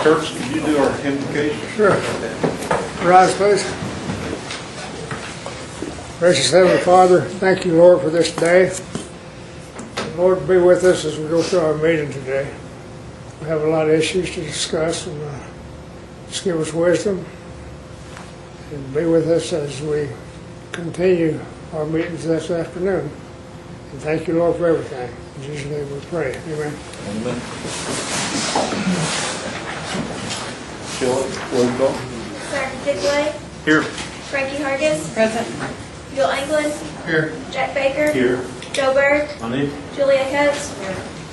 Church, could you do our invocation? Sure. Rise, please. Gracious Heavenly Father, thank you, Lord, for this day. And Lord, be with us as we go through our meeting today. We have a lot of issues to discuss, and just give us wisdom and be with us as we continue our meetings this afternoon. And thank you, Lord, for everything. In Jesus' name we pray. Amen. Amen. Shelley, roll call. Sergeant Digley. Here. Frankie Hargis. Present. Bill England. Here. Jack Baker. Here. Joe Berg. Honey. Julia Coates.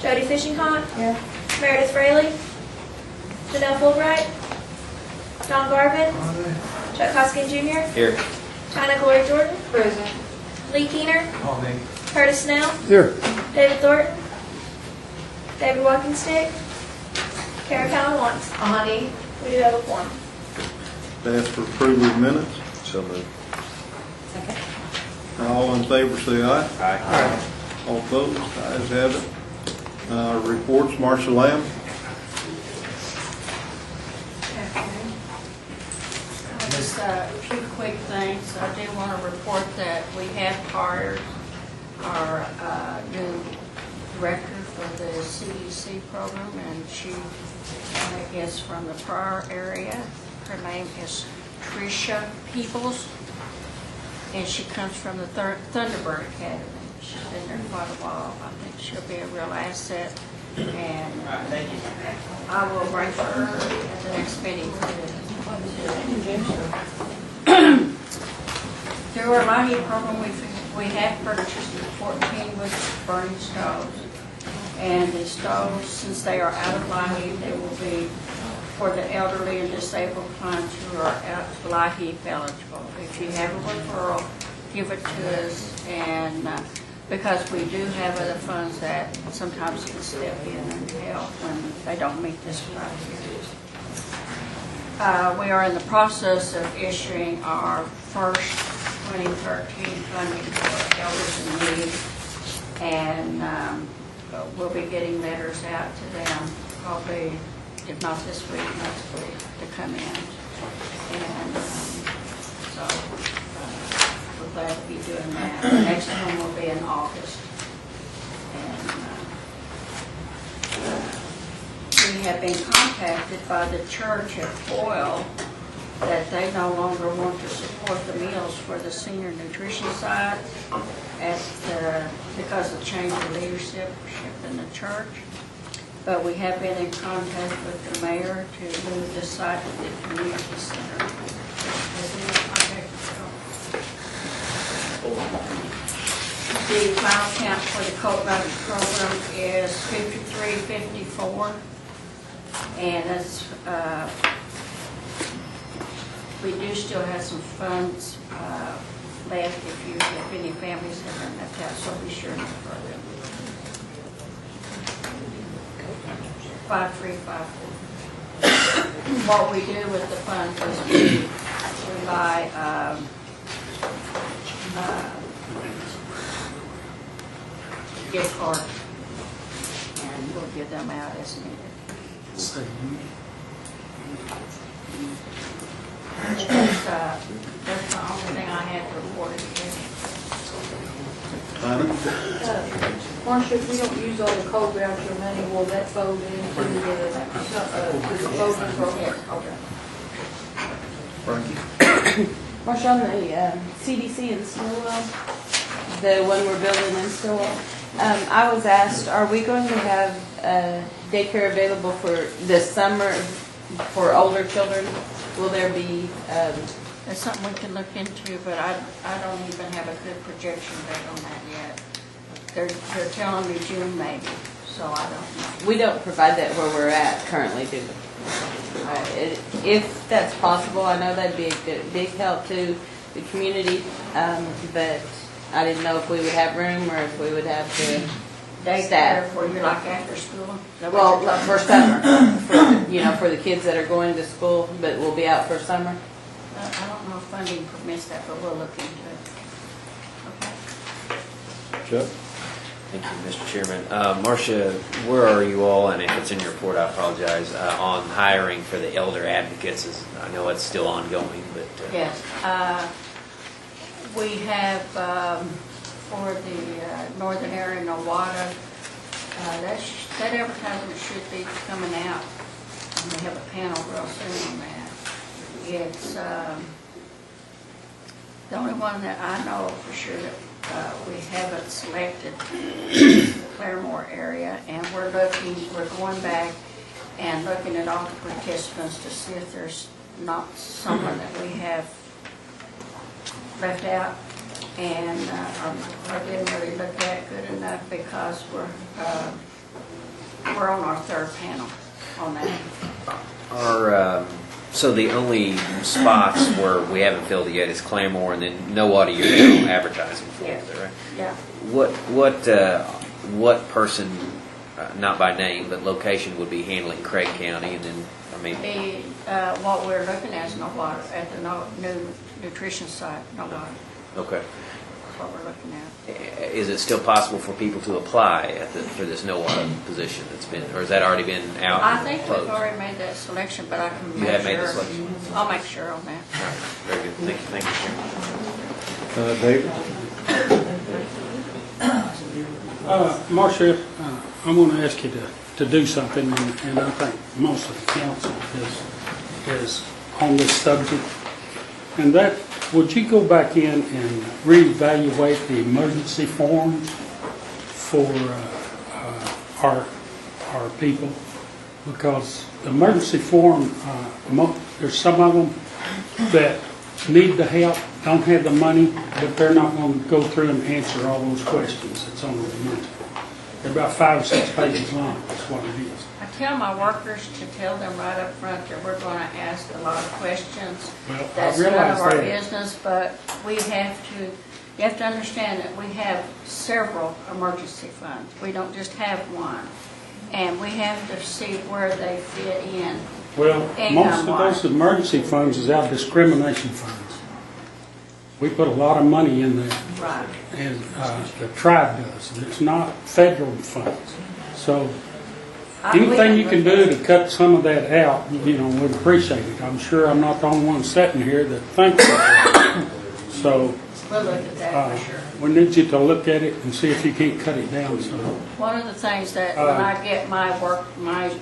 Jody Fishinghont. Here. Meredith Rayleigh. Janelle Fulbright. Don Garvin. Chuck Hoskin Jr. Here. China Glory Jordan. Present. Lee Keener. Curtis Snell. Here. David Thornton. David Walkingstick. Karen Powell Wants. Honey. We do have a form. Ask for approval of minutes. So moved. Second. All in favor say aye. Aye. All opposed, ayes have it. Reports, Marshall Lamb. Just a few quick things. I do want to report that we have hired our new director for the CDC program, and she is from the Pryor area. Her name is Tricia Peebles, and she comes from the Thunderbird Academy. She's been there quite a while. I think she'll be a real asset, and I will bring her at the next meeting. Through our LIHEAP program, we have purchased 14 wood burning stoves, and the stoves, since they are out of LIHEAP, they will be for the elderly and disabled clients who are out LIHEAP eligible. If you have a referral, give it to us, and because we do have other funds that sometimes can step in and help when they don't meet this criteria. We are in the process of issuing our first 2013 funding for elders in need, and we'll be getting letters out to them probably, if not this week, next week, to come in. And so we're glad to be doing that. The next one will be in August. And we have been contacted by the church at Foyle that they no longer want to support the meals for the senior nutrition side because of change of leadership in the church. But we have been in contact with the mayor to move the site to the community center. The final count for the coat voucher program is 5354. And as we do still have some funds left if any families have been left out, so be sure to refer them. 5354. What we do with the funds is we buy gift cards, and we'll give them out as needed. That's the only thing I had to report today. Marcia, if we don't use all the cold voucher money, will that fold into the voting program? Okay. Frankie. Marcia, on the CDC in Stillwell, the one we're building in Stillwell, I was asked, are we going to have daycare available for this summer for older children? Will there be? That's something we can look into, but I don't even have a good projection date on that yet. They're telling me June maybe, so I don't know. We don't provide that where we're at currently, do we? If that's possible, I know that'd be a big help to the community, but I didn't know if we would have room or if we would have to Daycare for you, like after school? Well, for summer, for the kids that are going to school, but will be out for summer. I don't know if funding permits that, but we'll look into it. Okay. Chuck. Thank you, Mr. Chairman. Marcia, where are you all, and if it's in your report, I apologize, on hiring for the elder advocates? I know it's still ongoing, but... Yes. We have, for the northern area in Nowata, that advertisement should be coming out. And we have a panel real soon on that. It's the only one that I know for sure that we haven't selected the Claremore area, and we're going back and looking at all the participants to see if there's not someone that we have left out and or didn't really look at good enough, because we're on our third panel on that. So the only spots where we haven't filled it yet is Claremore, and then Nowata you're still advertising for, Yes. is that right? Yeah. What person, not by name, but location would be handling Craig County, and then, I mean... What we're looking at is Nowata, at the new nutrition site, Nowata. Okay. That's what we're looking at. Is it still possible for people to apply for this Nowata position that's been, or has that already been out? I and think closed? we've already made that selection, but I can make You sure. have made the selection? I'll make sure on that. All right. Very good. Thank you, Chairman. David? Marcia, I'm going to ask you to do something, and I think most of the council is on this subject. And that, would you go back in and reevaluate the emergency forms for our people? Because the emergency form, there's some of them that need the help, don't have the money, but they're not going to go through and answer all those questions that's on the emergency form. They're about 5 or 6 pages long, that's what it is. I tell my workers to tell them right up front that we're going to ask a lot of questions. Well, I That's none realize of our that. business, but you have to understand that we have several emergency funds. We don't just have one. And we have to see where they fit in. Well, most of Income-wise. those emergency funds is our discrimination funds. We put a lot of money in there, Right. and the tribe does. It's not federal funds. So anything you can do to cut some of that out, we'd appreciate it. I'm sure I'm not the only one sitting here that thinks that. So We'll look at that for sure. we need you to look at it and see if you can't cut it down some. One of the things that when I get my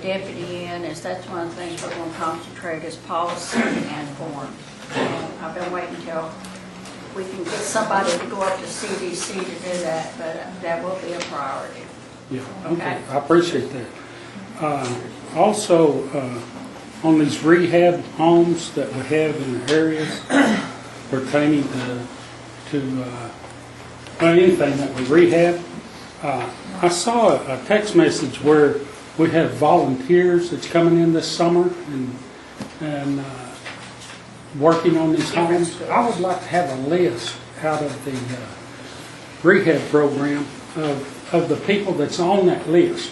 deputy in, is that's one of the things we're going to concentrate is policy and form. And I've been waiting until we can get somebody to go up to CDC to do that, but that will be a priority. Yeah, Okay. okay, I appreciate that. Also, on these rehab homes that we have in the areas pertaining to anything that we rehab, I saw a text message where we have volunteers that's coming in this summer and working on these homes. I would like to have a list out of the rehab program of the people that's on that list,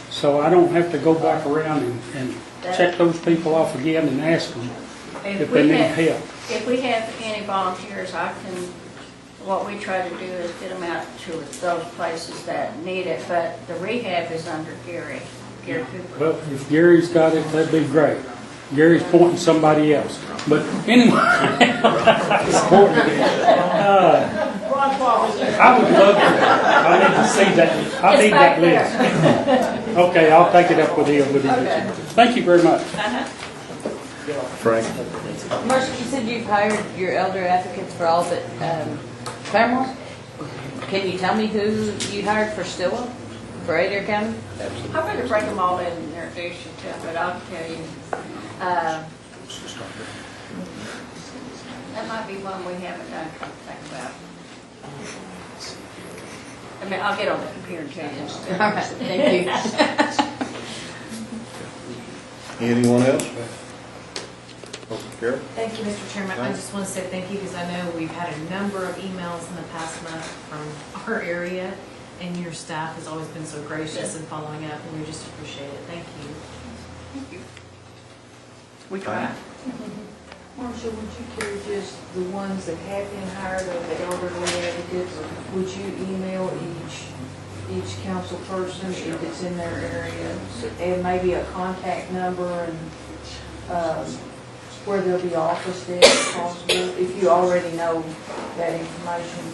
so I don't have to go back around and check those people off again and ask them if they need help. If we have any volunteers, what we try to do is get them out to those places that need it, but the rehab is under Gary Cooper. Well, if Gary's got it, that'd be great. Gary's pointing somebody else. But anyway, I would love to. I need to see that. I need that list. Okay, I'll take it up with him. Thank you very much. Frank? Marcia, you said you've hired your elder advocates for all but Claremore? Can you tell me who you hired for Stillwell, for Adair County? I'm going to break them all in introduction to them, but I'll tell you. That might be one we haven't done, come to think about. I mean, I'll get on the computer and tell you. All right, thank you. Anyone else? Carol? Thank you, Mr. Chairman. I just want to say thank you because I know we've had a number of emails in the past month from our area, and your staff has always been so gracious in following up, and we just appreciate it. Thank you. Thank you. We try. Marcia, would you carry just the ones that have been hired or the elderly advocates? Would you email each each council person if it's in their area, and maybe a contact number and where they'll be officed if possible, if you already know that information.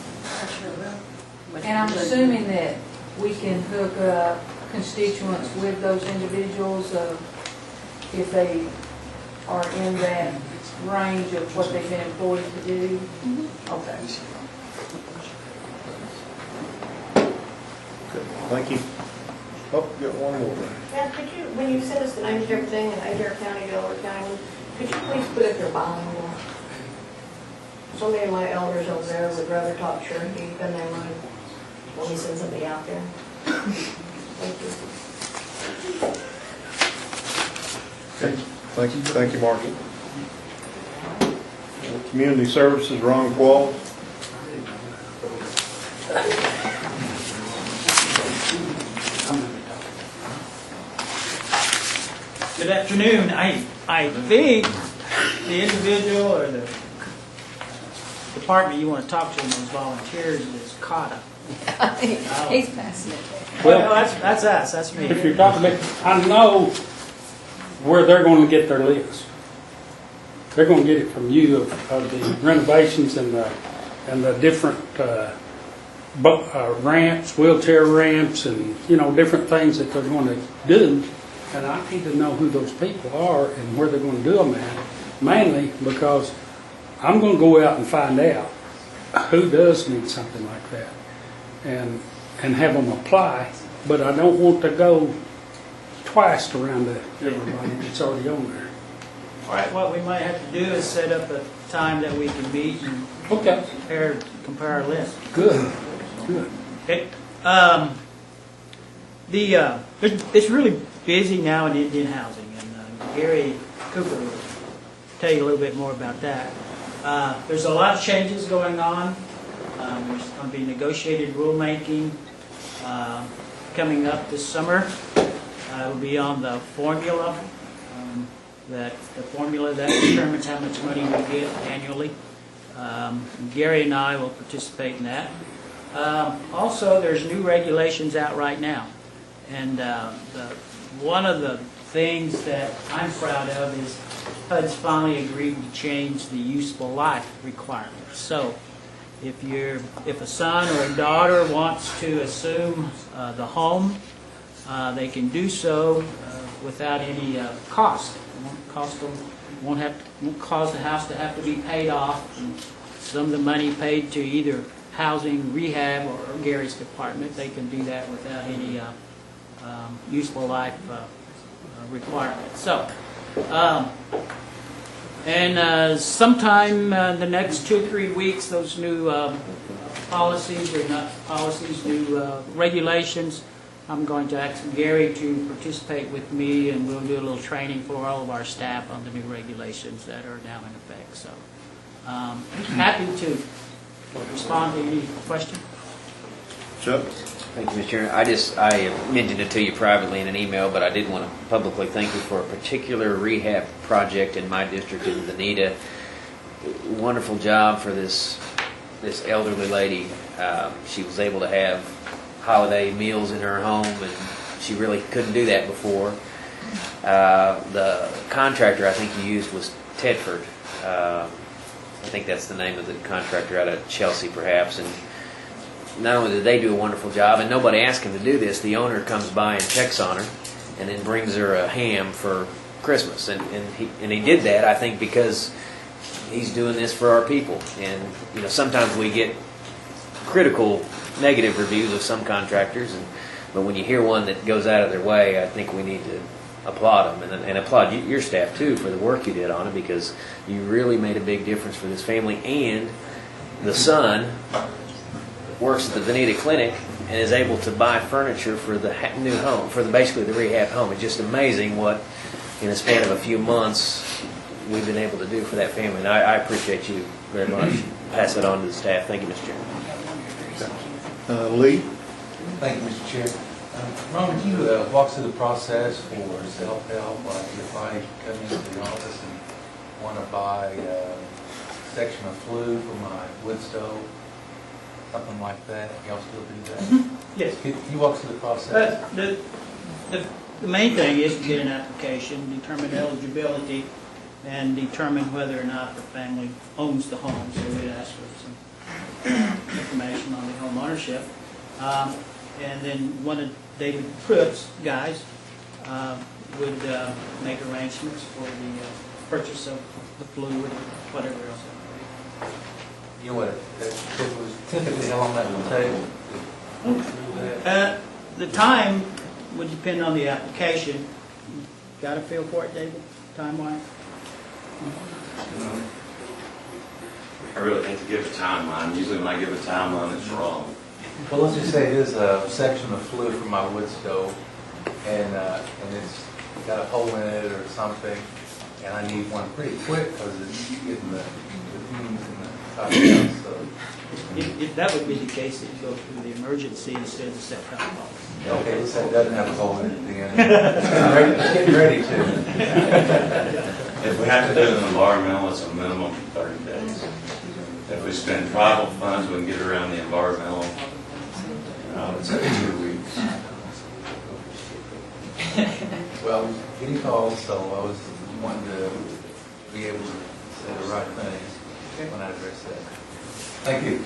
And I'm assuming that we can hook up constituents with those individuals if they are in that range of what they've been employed to do. Okay. Good. Thank you. Oh, got one more. Yeah, could you, when you send us the names of everything in Adair County, Delaware County, could you please put up their bilingual? So many of my elders over there would rather talk Cherokee than they would when we send somebody out there. Thank you. Okay. Thank you, Marcia. Community Services, Ron Qualls. Good afternoon. I think the individual or the department you want to talk to in those volunteers is caught up. He's passing it. Well, no, that's us. That's me. If you're talking about, I know where they're going to get their list. They're going to get it from you of the renovations and the different ramps, wheelchair ramps, and different things that they're going to do. And I need to know who those people are and where they're going to do them at. Mainly because I'm going to go out and find out who does need something like that, and have them apply. But I don't want to go twice around to everybody that's already on there. All right. What we might have to do is set up a time that we can meet and Okay. compare our list. Good. Okay. It's really busy now in Indian housing, and Gary Cooper will tell you a little bit more about that. There's a lot of changes going on. There's going to be negotiated rulemaking coming up this summer. It will be on the formula, the formula that determines how much money we get annually. Gary and I will participate in that. Also, there's new regulations out right now, and one of the things that I'm proud of is HUD's finally agreed to change the useful life requirement. So, if a son or a daughter wants to assume the home, they can do so without any cost. It won't cost them. Won't cause the house to have to be paid off. And some of the money paid to either housing, rehab, or Gary's department, they can do that without any useful life requirements. So, sometime the next 2 or 3 weeks, those new policies, or not policies, new regulations, I'm going to ask Gary to participate with me, and we'll do a little training for all of our staff on the new regulations that are now in effect. So, happy to respond to any question. Chuck? Thank you, Mr. Chairman. I mentioned it to you privately in an email, but I did want to publicly thank you for a particular rehab project in my district in Veneta. Wonderful job for this elderly lady. She was able to have holiday meals in her home, and she really couldn't do that before. The contractor I think you used was Tedford. I think that's the name of the contractor out of Chelsea, perhaps. And not only did they do a wonderful job, and nobody asked him to do this, the owner comes by and checks on her and then brings her a ham for Christmas. And he did that, I think, because he's doing this for our people. And sometimes we get critical, negative reviews of some contractors, but when you hear one that goes out of their way, I think we need to applaud them and applaud your staff too for the work you did on it, because you really made a big difference for this family. And the son works at the Veneta Clinic and is able to buy furniture for the new home, for basically the rehab home. It's just amazing what, in a span of a few months, we've been able to do for that family. And I appreciate you very much. Pass it on to the staff. Thank you, Mr. Chairman. Lee? Thank you, Mr. Chair. Ron, would you walk through the process for self-help? Like if I come into the office and want to buy a section of flue for my wood stove, something like that? Y'all still do that? Yes. Can you walk through the process? The main thing is to get an application, determine eligibility, and determine whether or not the family owns the home. So we'd ask for some information on the home ownership. And then one of David Pruitt's guys would make arrangements for the purchase of the fluid, whatever else. You know what, typically how long that would take? The time would depend on the application. Got a feel for it, David, time-wise? I really hate to give a timeline. Usually when I give a timeline, it's wrong. Well, let's just say there's a section of fluid from my wood stove, and it's got a hole in it or something, and I need one pretty quick because it's getting the fumes in the top of the house. So. If that would be the case, it'd go through the emergency instead of the set-top box. Okay, let's say it doesn't have a hole in it at the end. It's getting ready to. If we have to do an environmental, it's a minimum of 30 days. If we spend tribal funds, we can get around the environmental. It's 2 weeks. Well, getting calls, so I was wanting to be able to say the right things when I address that. Thank you.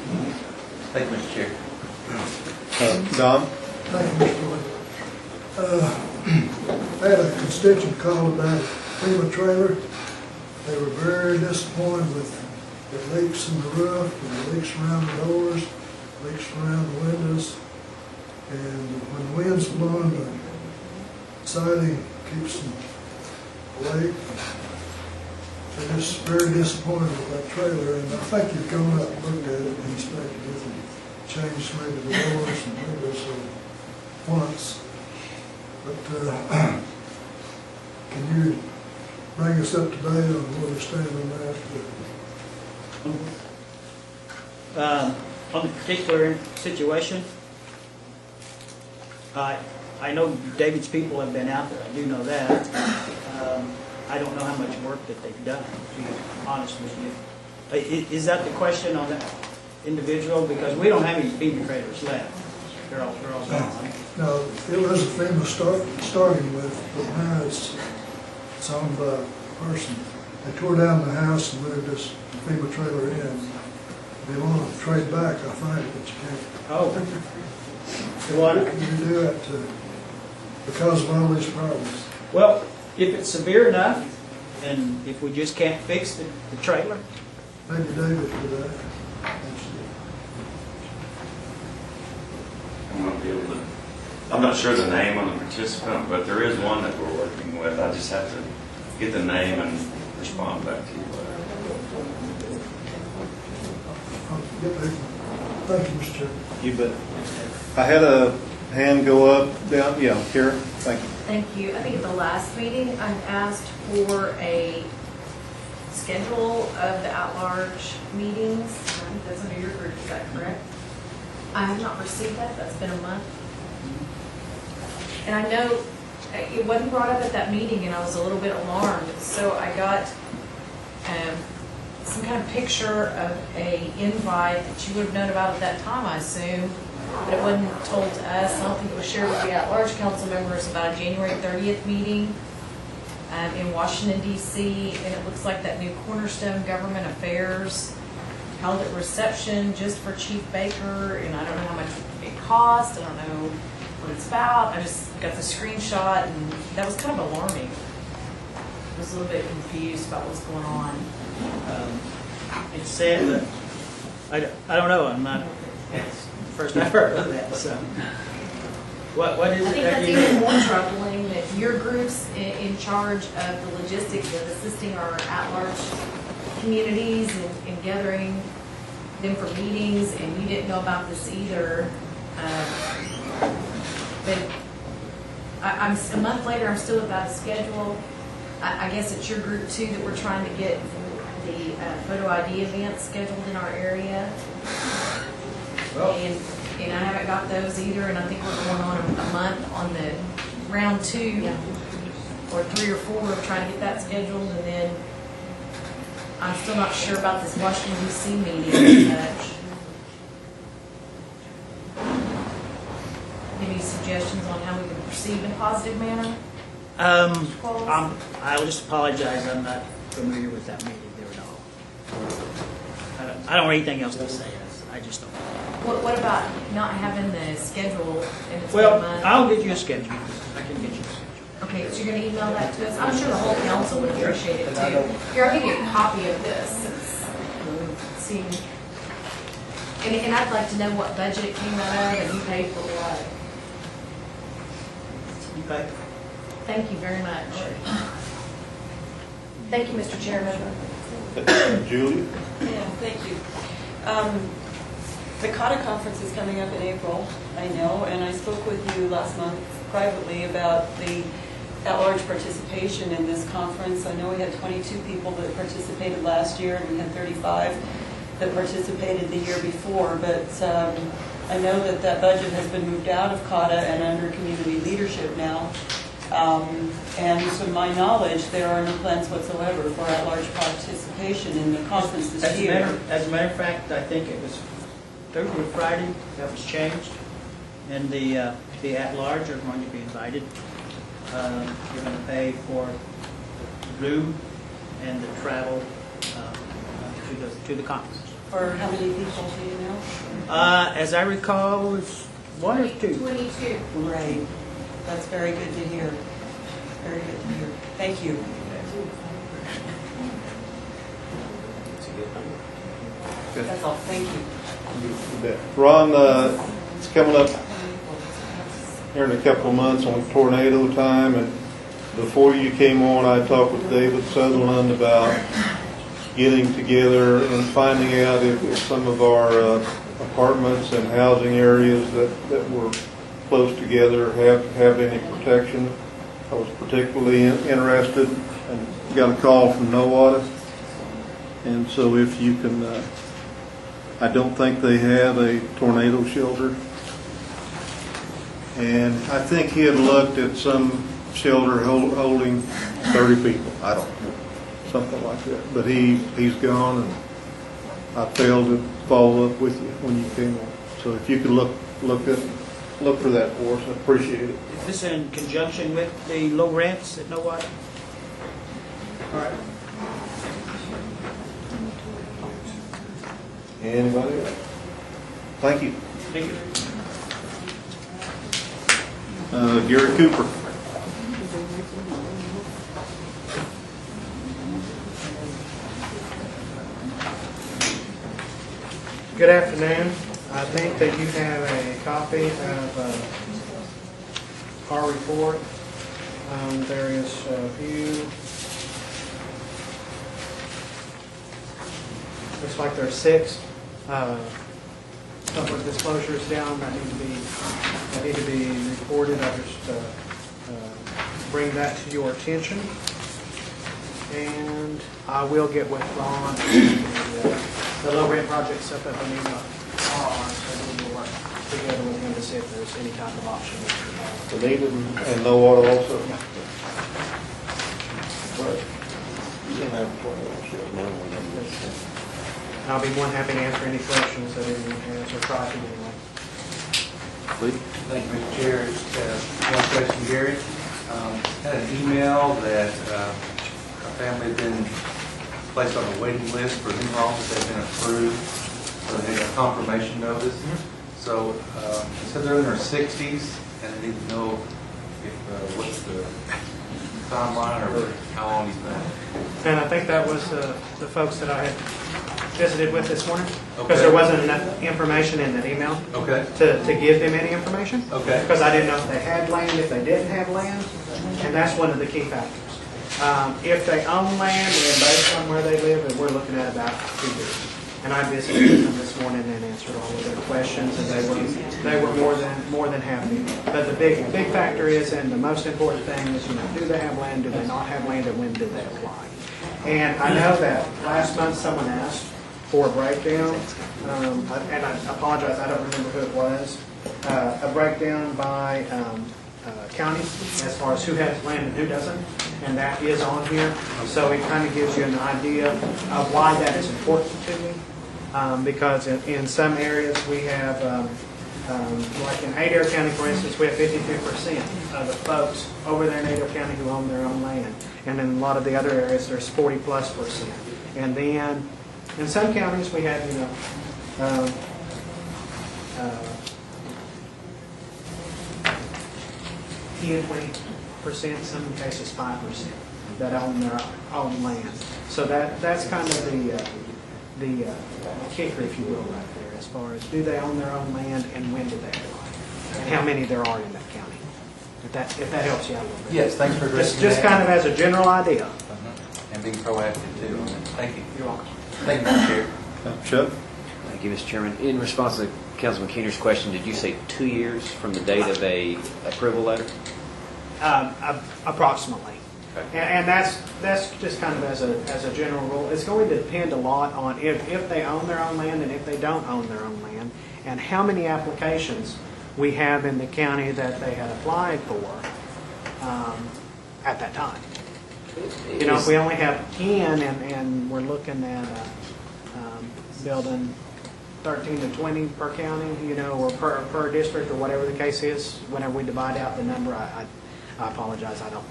Thank you, Mr. Chair. Don? Thank you, Mr. Wood. I had a constituent call about a FEMA trailer. They were very disappointed with the leaks in the roof, and the leaks around the doors, leaks around the windows. And when the wind's blowing, the siding keeps them awake. They're just very disappointed with that trailer, and I think you've gone up and looked at it and inspected it and changed maybe the doors and windows once. But can you bring us up to date on where we stand on that? On the particular situation, I know David's people have been out there. I do know that. I don't know how much work that they've done, to be honest with you. Is that the question on that individual? Because we don't have any FEMA trailers left. They're all gone. No, it was a FEMA starting with, but now it's owned by a person. They tore down the house and moved this FEMA trailer in. They want to trade back, I think, but you can't. Oh. You want it? You do that because of all these problems. Well, if it's severe enough, and if we just can't fix the trailer. Maybe David for that. I'm not sure the name of the participant, but there is one that we're working with. I just have to get the name and respond back to you. Thank you, Mr. Chairman. You bet. I had a hand go up, down, yeah, Kara, thank you. Thank you. I think at the last meeting, I asked for a schedule of the at-large meetings. I think that's under your group, is that correct? I have not received that. That's been a month. And I know it wasn't brought up at that meeting, and I was a little bit alarmed. So I got some kind of picture of a invite that you would have known about at that time, I assume. But it wasn't told to us. I don't think it was shared with the at-large council members about a January 30th meeting in Washington, D.C. And it looks like that new Cornerstone Government Affairs held a reception just for Chief Baker. And I don't know how much it cost. I don't know what it's about. I just got the screenshot, and that was kind of alarming. I was a little bit confused about what's going on. It's said that, I don't know, I'm not, it's the first I've heard of that, so. What is it? I think that's even more troubling, that your group's in charge of the logistics of assisting our at-large communities and gathering them for meetings, and you didn't know about this either. But I'm a month later, I'm still without a schedule. I guess it's your group too that we're trying to get the photo ID event scheduled in our area. And I haven't got those either, and I think we're going on a month on the round 2 or 3 or 4 of trying to get that scheduled, and then I'm still not sure about this Washington, D.C. meeting as such. suggestions on how we can proceed in a positive manner? I'll just apologize, I'm not familiar with that meeting there at all. I don't have anything else to say, I just don't. What about not having the schedule in its Well, month? I'll get you a schedule, I can get you a schedule. Okay, so you're gonna email that to us? I'm sure the whole council would appreciate it too. Here, I'll give you a copy of this. See, and I'd like to know what budget it came out of and who paid for what. Okay. Thank you very much. Thank you, Mr. Chairman. Julie? Yeah, thank you. The COTA conference is coming up in April, I know, and I spoke with you last month privately about the at-large participation in this conference. I know we had 22 people that participated last year, and we had 35 that participated the year before, but I know that that budget has been moved out of COTA and under community leadership now. And to my knowledge, there are no plans whatsoever for at-large participation in the conference this year. As a matter of fact, I think it was Thursday or Friday that was changed, and the at-large are going to be invited. You're going to pay for the room and the travel to the conference. For how many people, do you know? As I recall, it's 1 or 2. 22. Right. That's very good to hear. Very good to hear. Thank you. That's all. Thank you. Ron, it's coming up here in a couple of months on tornado time, and before you came on, I talked with David Sutherland about getting together and finding out if some of our apartments and housing areas that were close together have any protection. I was particularly interested and got a call from NOAA, and so if you can, I don't think they have a tornado shelter, and I think he had looked at some shelter holding 30 people. I don't know, something like that. But he's gone, and I failed to follow up with you when you came on. So if you could look for that for us, I appreciate it. Is this in conjunction with the low rents at NOAA? All right. Anybody else? Thank you. Thank you. Gary Cooper. Good afternoon. I think that you have a copy of our report. There is a few. Looks like there are 6 public disclosures down that need to be reported. I just bring that to your attention, and I will get with Ron. The low rent project stuff that we need to on, so we will work together with him to see if there's any type of option. The needed and no water also. But you didn't have a tornado shelter. I'll be more than happy to answer any questions that anyone has, or try to anyway. Please. Thank you, Mr. Chair. One question, Gary. Had an email that a family had been placed on a waiting list for new homes that had been approved, so they got a confirmation notice. So they said they're in their 60s, and they need to know if what's the timeline or how long he's been. And I think that was the folks that I had visited with this morning, because Okay. there wasn't enough information in that email Okay. to give them any information. Okay. Because I didn't know if they had land, if they didn't have land, and that's one of the key factors. If they own land and based on where they live, then we're looking at about 2 years. And I visited with them this morning and answered all of their questions, and they were more than happy. But the big factor is, and the most important thing is, do they have land? Do they not have land? And when do they apply? And I know that last month someone asked for a breakdown, and I apologize, I don't remember who it was. A breakdown by county as far as who has land and who doesn't, and that is on here. So it kind of gives you an idea of why that is important to me, because in some areas we have Like in Adair County, for instance, we have 52% of the folks over there in Adair County who own their own land. And in a lot of the other areas, there's 40+%. And then in some counties, we have, 10-20%, some cases 5% that own their own land. So that's kind of the kicker, if you will, right there, as far as do they own their own land and when do they apply, and how many there are in that county. If that helps you out a little bit. Yes, thanks for addressing Just that. kind of as a general idea. And being proactive too. Thank you. You're welcome. Thank you, Mr. Chair. Chuck? Thank you, Mr. Chairman. In response to Councilman Keener's question, did you say 2 years from the date of a approval letter? Approximately. Okay. And that's just kind of as a general rule. It's going to depend a lot on if they own their own land and if they don't own their own land, and how many applications we have in the county that they had applied for at that time. If we only have 10 and we're looking at building 13 to 20 per county, or per district or whatever the case is, whenever we divide out the number, I apologize, I don't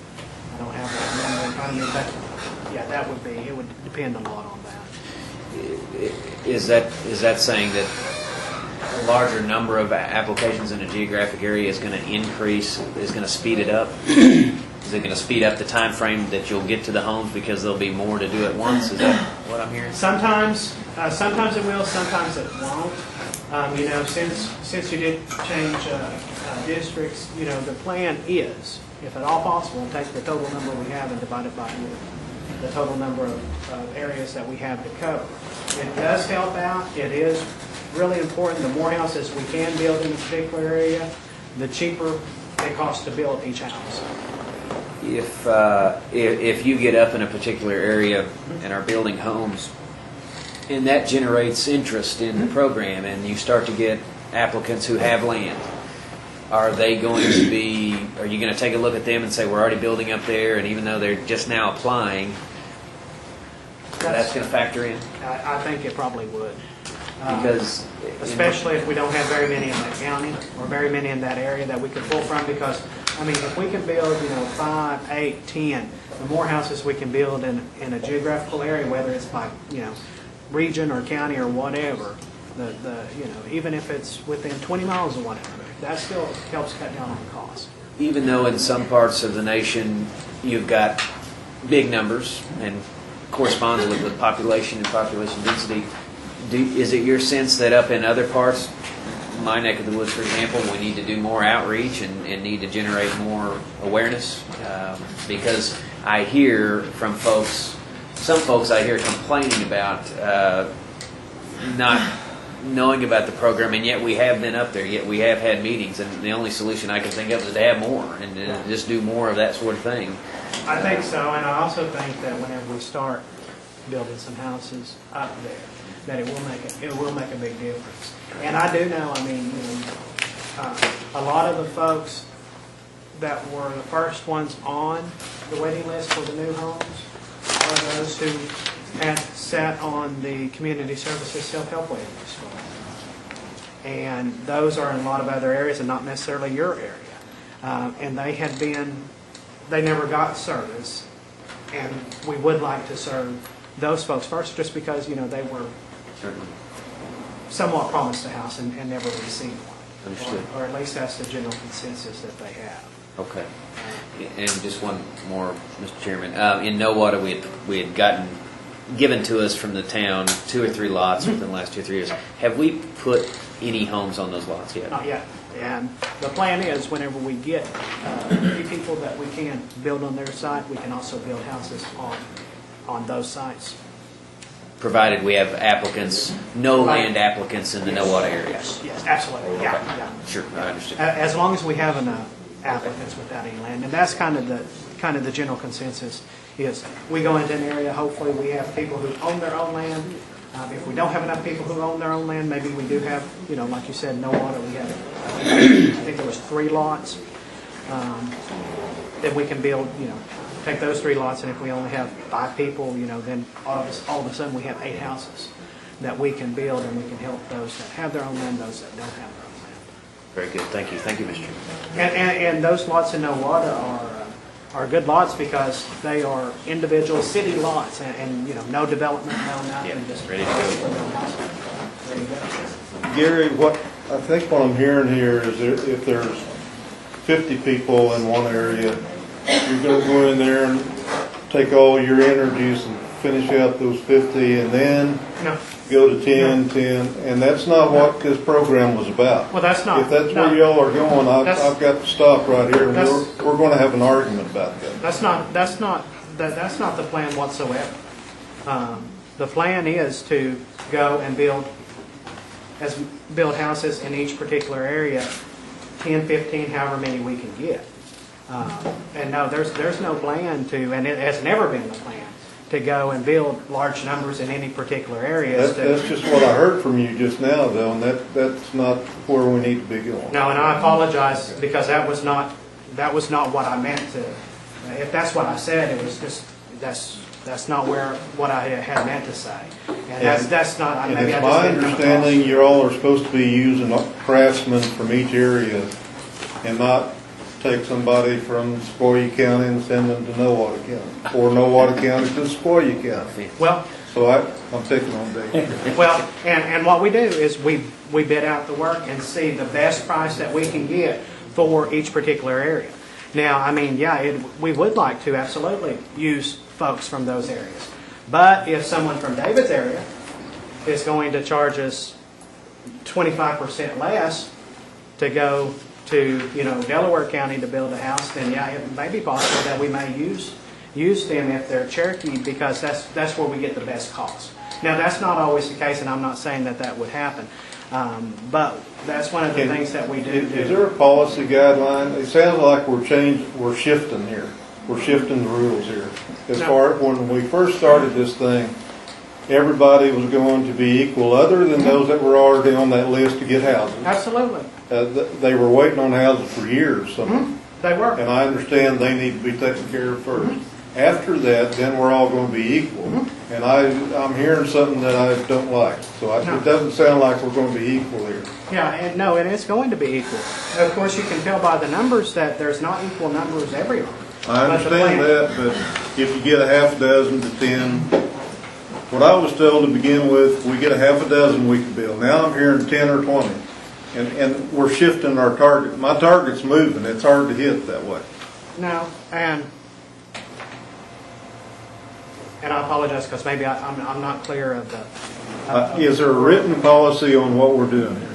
have that number in front of me, but yeah, it would depend a lot on that. Is that saying that a larger number of applications in a geographic area is going to increase, is going to speed it up? Is it going to speed up the time frame that you'll get to the homes because there'll be more to do at once? Is that what I'm hearing? Sometimes it will, sometimes it won't. Since you did change districts, the plan is, if at all possible, take the total number we have and divide it by the total number of areas that we have to cover. It does help out. It is really important. The more houses we can build in a particular area, the cheaper it costs to build each house. If you get up in a particular area and are building homes, and that generates interest in the program, and you start to get applicants who have land, are you going to take a look at them and say, we're already building up there, and even though they're just now applying, that's going to factor in? I think it probably would. Because especially if we don't have very many in that county or very many in that area that we could pull from, because if we can build 5, 8, 10, the more houses we can build in a geographical area, whether it's by region or county or whatever, even if it's within 20 miles or whatever, that still helps cut down on the cost. Even though in some parts of the nation you've got big numbers and corresponds with the population and population density, is it your sense that up in other parts, my neck of the woods, for example, we need to do more outreach and need to generate more awareness? Because I hear from some folks I hear complaining about not knowing about the program, and yet we have been up there, yet we have had meetings, and the only solution I can think of is to have more and just do more of that sort of thing. I think so, and I also think that whenever we start building some houses up there, that it will make a big difference. And I do know, a lot of the folks that were the first ones on the waiting list for the new homes are those who had sat on the community services self-help waiting list. And those are in a lot of other areas and not necessarily your area. And they never got service, and we would like to serve those folks first, just because they were somewhat promised a house and never received one. Understood. Or at least that's the general consensus that they have. Okay. And just one more, Mr. Chairman. In Nowata, we had gotten given to us from the town 2 or 3 lots within the last 2 or 3 years. Have we put any homes on those lots yet? Not yet. And the plan is, whenever we get people that we can build on their site, we can also build houses on those sites. Provided we have applicants, no land applicants in the Nowata area. Yes, absolutely. Okay. Yeah. Sure, I understand. As long as we have enough applicants without any land, and that's kind of the general consensus. Is we go into an area, hopefully we have people who own their own land. If we don't have enough people who own their own land, maybe we do have, like you said, Nowata, we have, I think there was 3 lots that we can build, take those 3 lots, and if we only have 5 people, then all of a sudden we have 8 houses that we can build, and we can help those that have their own land, those that don't have their own land. Very good. Thank you. Thank you, Mr. And those lots in Nowata are good lots because they are individual city lots and you know, no development, no nothing. Yeah, just ready to go. Ready to go. Gary, what, I think what I'm hearing here is if there's 50 people in one area, you're gonna go in there and take all your energies and finish out those 50 and then No. go to 10, 10, and that's not what this program was about. Well, that's not. If that's no. where y'all are going, That's- I've got to stop right here, and That's- we're gonna have an argument about that. That's not the plan whatsoever. The plan is to go and build houses in each particular area, 10, 15, however many we can get. And no, there's no plan to, and it has never been the plan, to go and build large numbers in any particular areas. That's just what I heard from you just now, though, and that's not where we need to be going. No, and I apologize because that was not what I meant to. If that's what I said, it was just that's not what I had meant to say, and that's not. And Maybe it's I just my didn't come understanding across- you all are supposed to be using craftsmen from each area and not take somebody from Sequoia County and send them to Nowata County, or Nowata County to Sequoia County. Well, So I'm picking on Dave. well, and what we do is we bid out the work and see the best price that we can get for each particular area. Now, I mean, yeah, we would like to absolutely use folks from those areas. But if someone from David's area is going to charge us 25% less to go to, you know, Delaware County to build a house, then yeah, it may be possible that we may use them if they're Cherokee, because that's where we get the best cost. Now, that's not always the case, and I'm not saying that would happen. But that's one of the things that we do. Is there a policy guideline? It sounds like we're shifting here. We're shifting the rules here. As far when we first started this thing, everybody was going to be equal, other than those that were already on that list to get houses. Absolutely. They were waiting on houses for years. So, They were. and I understand they need to be taken care of first. After that, then we're all going to be equal. And I'm hearing something that I don't like. So it doesn't sound like we're going to be equal here. Yeah, and it's going to be equal. Of course, you can tell by the numbers that there's not equal numbers everywhere. I understand that, but if you get a half dozen to 10, what I was told to begin with, we get a half a dozen we can build. Now I'm hearing 10 or 20. And we're shifting our target. My target's moving. It's hard to hit that way. No, and I apologize because maybe I'm not clear of the. Is there a written policy on what we're doing here?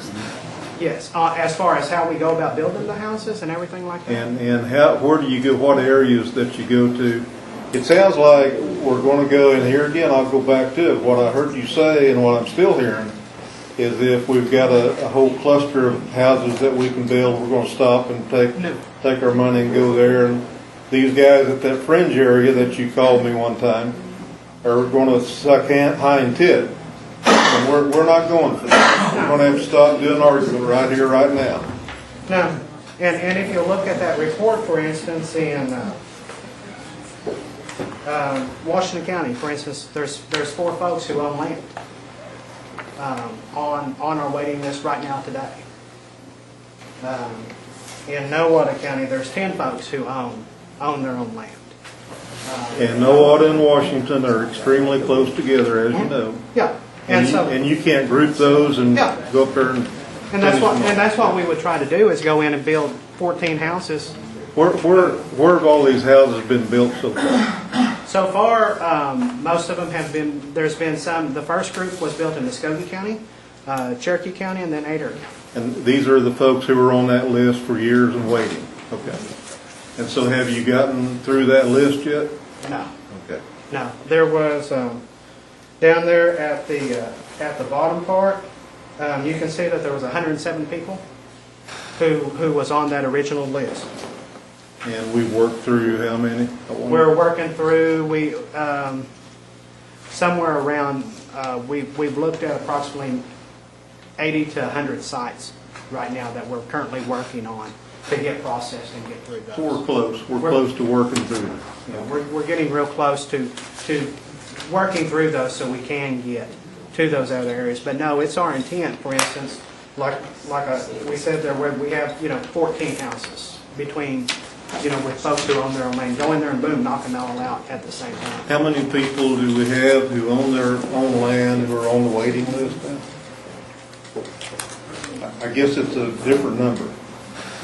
Yes, as far as how we go about building the houses and everything like that. And where do you go? What areas that you go to? It sounds like we're going to go, and here again, I'll go back to it. What I heard you say and what I'm still hearing is if we've got a whole cluster of houses that we can build, we're going to stop and take our money and go there. And these guys at that fringe area that you called me one time are going to suck hind tit. And we're not going for that. We're going to have to stop doing argument right here, right now. No, and if you look at that report, for instance, in Washington County, for instance, there's 4 folks who own land on our waiting list right now today. In Nowata County, there's 10 folks who own their own land. And Nowata and Washington are extremely close together, as you know. Yeah, and you can't group those and go up there and. And that's what we would try to do is go in and build 14 houses. Where have all these houses been built so far? So far, most of them have been. There's been some. The first group was built in Muskogee County, Cherokee County, and then Adair. And these are the folks who were on that list for years and waiting. Okay. And so, have you gotten through that list yet? No. Okay. No. There was down there at the bottom part. You can see that there was 107 people who was on that original list. And we worked through how many? We're working through somewhere around. We've looked at approximately 80 to 100 sites right now that we're currently working on to get processed and get through those. So we're close. We're close to working through it. Yeah, we're getting real close to working through those so we can get to those other areas. But no, it's our intent, for instance, we said there, where we have, 14 houses between, with folks who own their own land. Go in there and boom, knock them all out at the same time. How many people do we have who own their own land who are on the waiting list now? I guess it's a different number.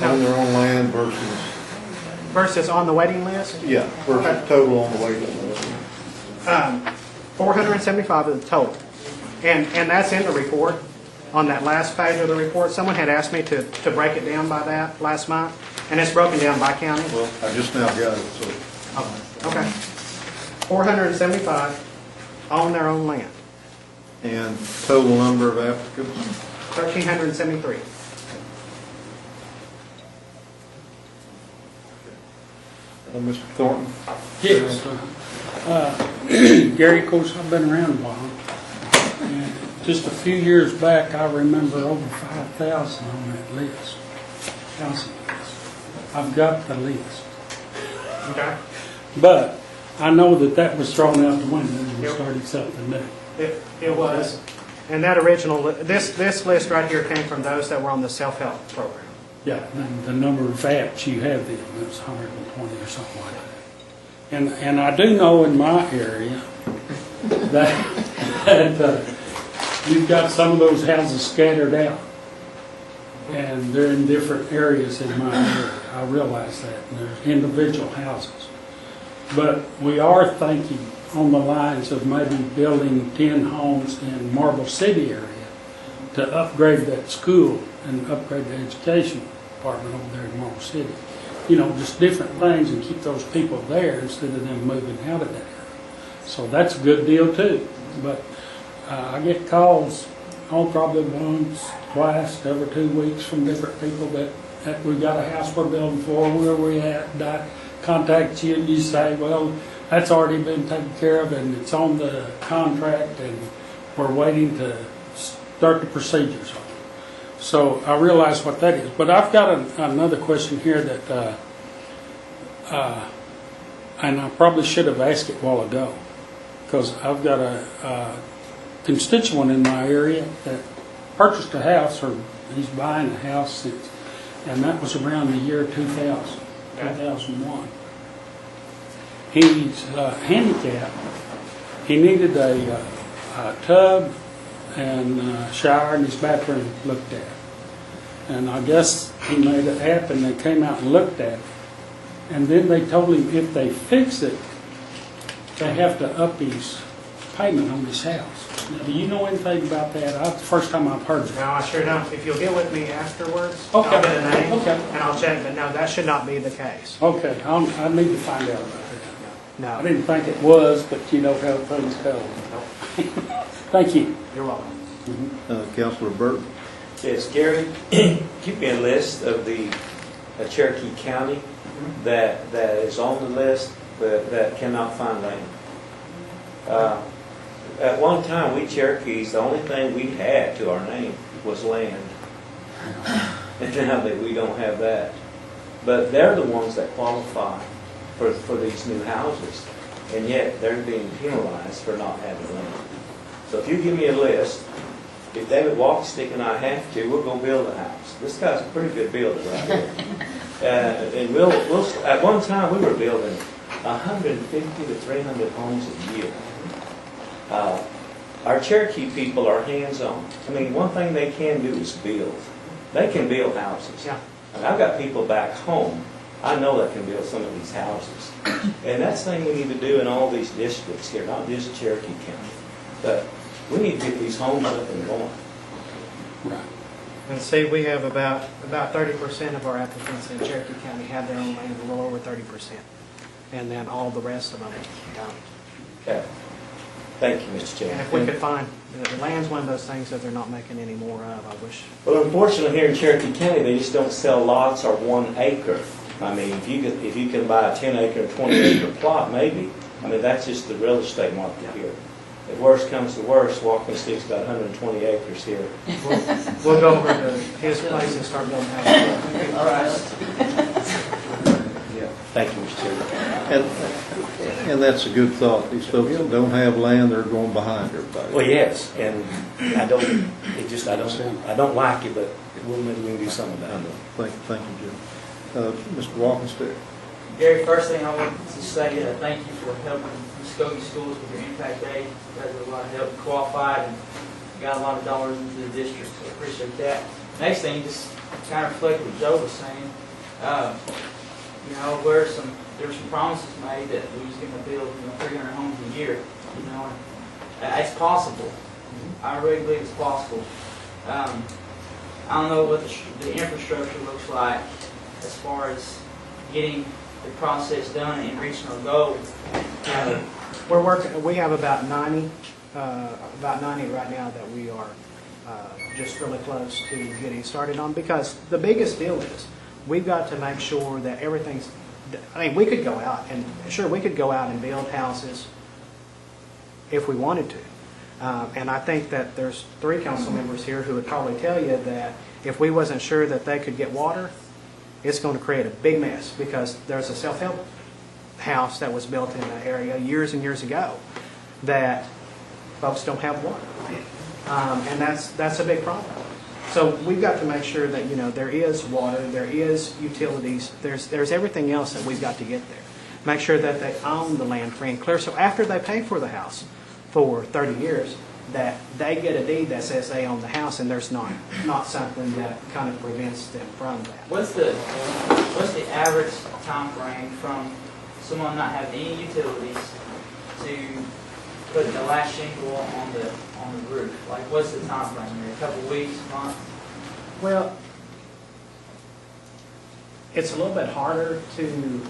Own their own land Versus on the waiting list? yeah, versus total on the waiting list. 475 is the total. And that's in the report, on that last page of the report. Someone had asked me to break it down by that last month, and it's broken down by county. Well, I just now got it, so. Okay. 475 own their own land. And total number of applicants? 1,373. Mr. Thornton? Yes. Gary, of course, I've been around a while. And just a few years back, I remember over 5,000 on that list. Housing list. I've got the list. Okay. But I know that was thrown out the window and we started something new. It was. And that original, this list right here came from those that were on the self-help program. Yeah, and the number of apps you have then, it was 120 or something like that. And I do know in my area that you've got some of those houses scattered out. And they're in different areas in my area. I realize that. And there's individual houses. But we are thinking on the lines of maybe building 10 homes in Marble City area to upgrade that school and upgrade the education department over there in Marble City. Just different things and keep those people there instead of them moving out of that area. So that's a good deal too. But I get calls, probably once, twice, every 2 weeks from different people that we got a house we're building for, where we at, and I contact you and you say, well, that's already been taken care of and it's on the contract and we're waiting to start the procedures on it. So I realize what that is. But I've got another question here that, and I probably should have asked it a while ago, because I've got a constituent in my area that purchased a house, or he's buying a house, and that was around the year 2000, 2001. He's handicapped. He needed a tub and shower and his bathroom looked at. And I guess he made it happen. They came out and looked at it. And then they told him if they fix it, they have to up his payment on his house. Now, do you know anything about that? That's the first time I've heard of it. No, I sure don't. If you'll get with me afterwards, Okay. I'll get a name, Okay. and I'll check, but no, that should not be the case. Okay, I need to find out about that. No. I didn't think it was, but you know how things go. Thank you. You're welcome. Councilor Burton? Yes, Gary, keep me a list of the Cherokee County that is on the list but that cannot find land. At one time, we Cherokees, the only thing we had to our name was land. And now that we don't have that. But they're the ones that qualify for these new houses. And yet, they're being penalized for not having land. So if you give me a list, if David Walkstick and I have to, we'll go build a house. This guy's a pretty good builder right here. And we'll at one time we were building 150 to 300 homes a year. Our Cherokee people are hands-on. I mean, one thing they can do is build. They can build houses. Yeah. And I've got people back home, I know that can build some of these houses. And that's the thing we need to do in all these districts here, not just Cherokee County. But we need to get these homes up and going. Right. And see, we have about 30% of our applicants in Cherokee County have their own land, a little over 30%. And then all the rest of them don't. Okay. Thank you, Mr. Chairman. And if we could find, the land's one of those things that they're not making any more of, I wish. Well, unfortunately, here in Cherokee County, they just don't sell lots or 1 acre. I mean, if you can buy a 10-acre, 20-acre plot, maybe. I mean, that's just the real estate market here. If worst comes to worst, Walking Stick's got 120 acres here. We'll go over to his place and start building houses. All right. Yeah. Thank you, Mr. Chairman. And And that's a good thought. These folks that don't have land, they're going behind everybody. Well, yes, and I don't like it, but maybe we can do something I about know. it. Thank you, Jim. Mr. Walkenstick. Gary, first thing I want to say, thank you for helping Muskogee schools with your impact day. You guys have a lot of help, qualified, and got a lot of dollars into the district, so I appreciate that. Next thing, just kind of reflect what Joe was saying. You know, there were some promises made that we was going to build 300 homes a year. You know, and it's possible. I really believe it's possible. I don't know what the infrastructure looks like as far as getting the process done and reaching our goal. We're working. We have about 90 right now that we are just really close to getting started on. Because the biggest deal is we've got to make sure that everything's. I mean, we could go out and build houses if we wanted to. And I think that there's 3 council members here who would probably tell you that if we wasn't sure that they could get water, it's going to create a big mess, because there's a self-help house that was built in the area years and years ago that folks don't have water. And that's a big problem. So we've got to make sure that, there is water, there is utilities, there's everything else that we've got to get there. Make sure that they own the land free and clear, so after they pay for the house for 30 years, that they get a deed that says they own the house, and there's not something that kind of prevents them from that. What's the average time frame from someone not having any utilities to putting the last shingle on the roof? Like, what's the time frame there? A couple weeks, months? Well, it's a little bit harder to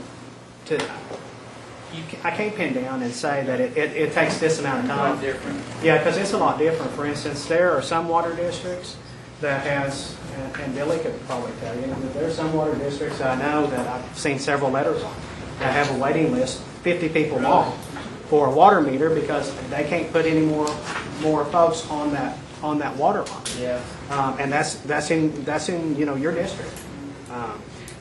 I can't pin down and say that it takes this amount of time. A lot different. Yeah, because it's a lot different. For instance, there are some water districts that has, and Billy could probably tell you, that there are some water districts I know that I've seen several letters on that have a waiting list, 50 people long, for a water meter, because they can't put any more folks on that water line. Yeah. And that's in your district.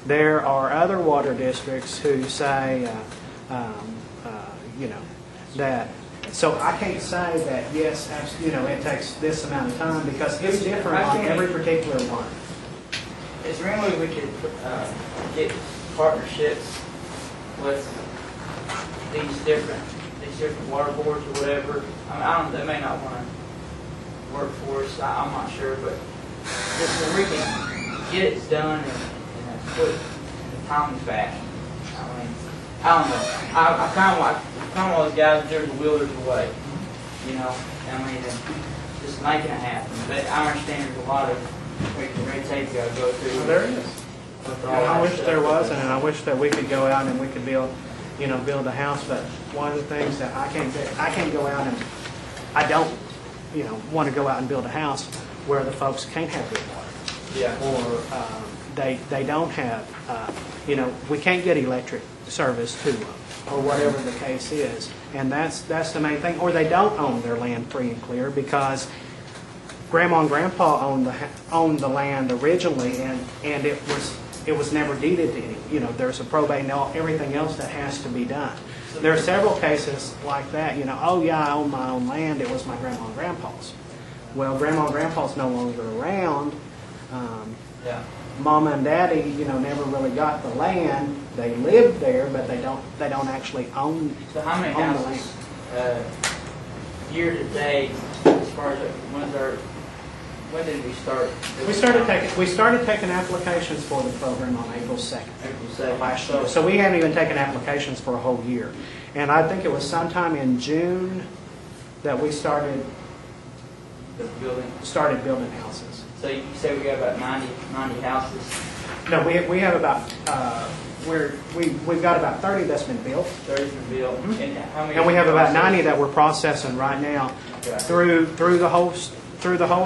There are other water districts who say, that. So I can't say that yes, it takes this amount of time, because it's different on every particular one. Is there any way we could get partnerships with these different water boards or whatever? I mean, they may not want to work for us. I'm not sure, but just so we can get it done in a quick, timely fashion. I mean, I don't know. I kind of like those guys that there's a will, there's a way. I mean, just making it happen. But I understand there's a lot of red tape you got to go through. Well, there is. And I wish there was, and I wish that we could go out and we could build a house. But one of the things that I can't go out and I don't, want to go out and build a house where the folks can't have good water. Yeah. Or they don't have, we can't get electric service to them, or whatever the case is. And that's the main thing. Or they don't own their land free and clear, because Grandma and Grandpa owned the land originally, and it was never deeded to any. There's a probate and everything else that has to be done. There are several cases like that. Oh yeah, I own my own land. It was my Grandma and Grandpa's. Well, Grandma and Grandpa's no longer around. Yeah. Mama and Daddy, never really got the land. They lived there, but they don't actually own. So how many own the houses land. year to date, as far as when did we start? We started taking applications for the program on April 2nd. April 2nd. Last year. So we haven't even taken applications for a whole year. And I think it was sometime in June that we started building houses. So you say we got about 90 houses? No, we have about we've got about 30 that's been built. 30's been built. Mm-hmm. And how many? And we have about 90 that we're processing right now. Okay. Through the whole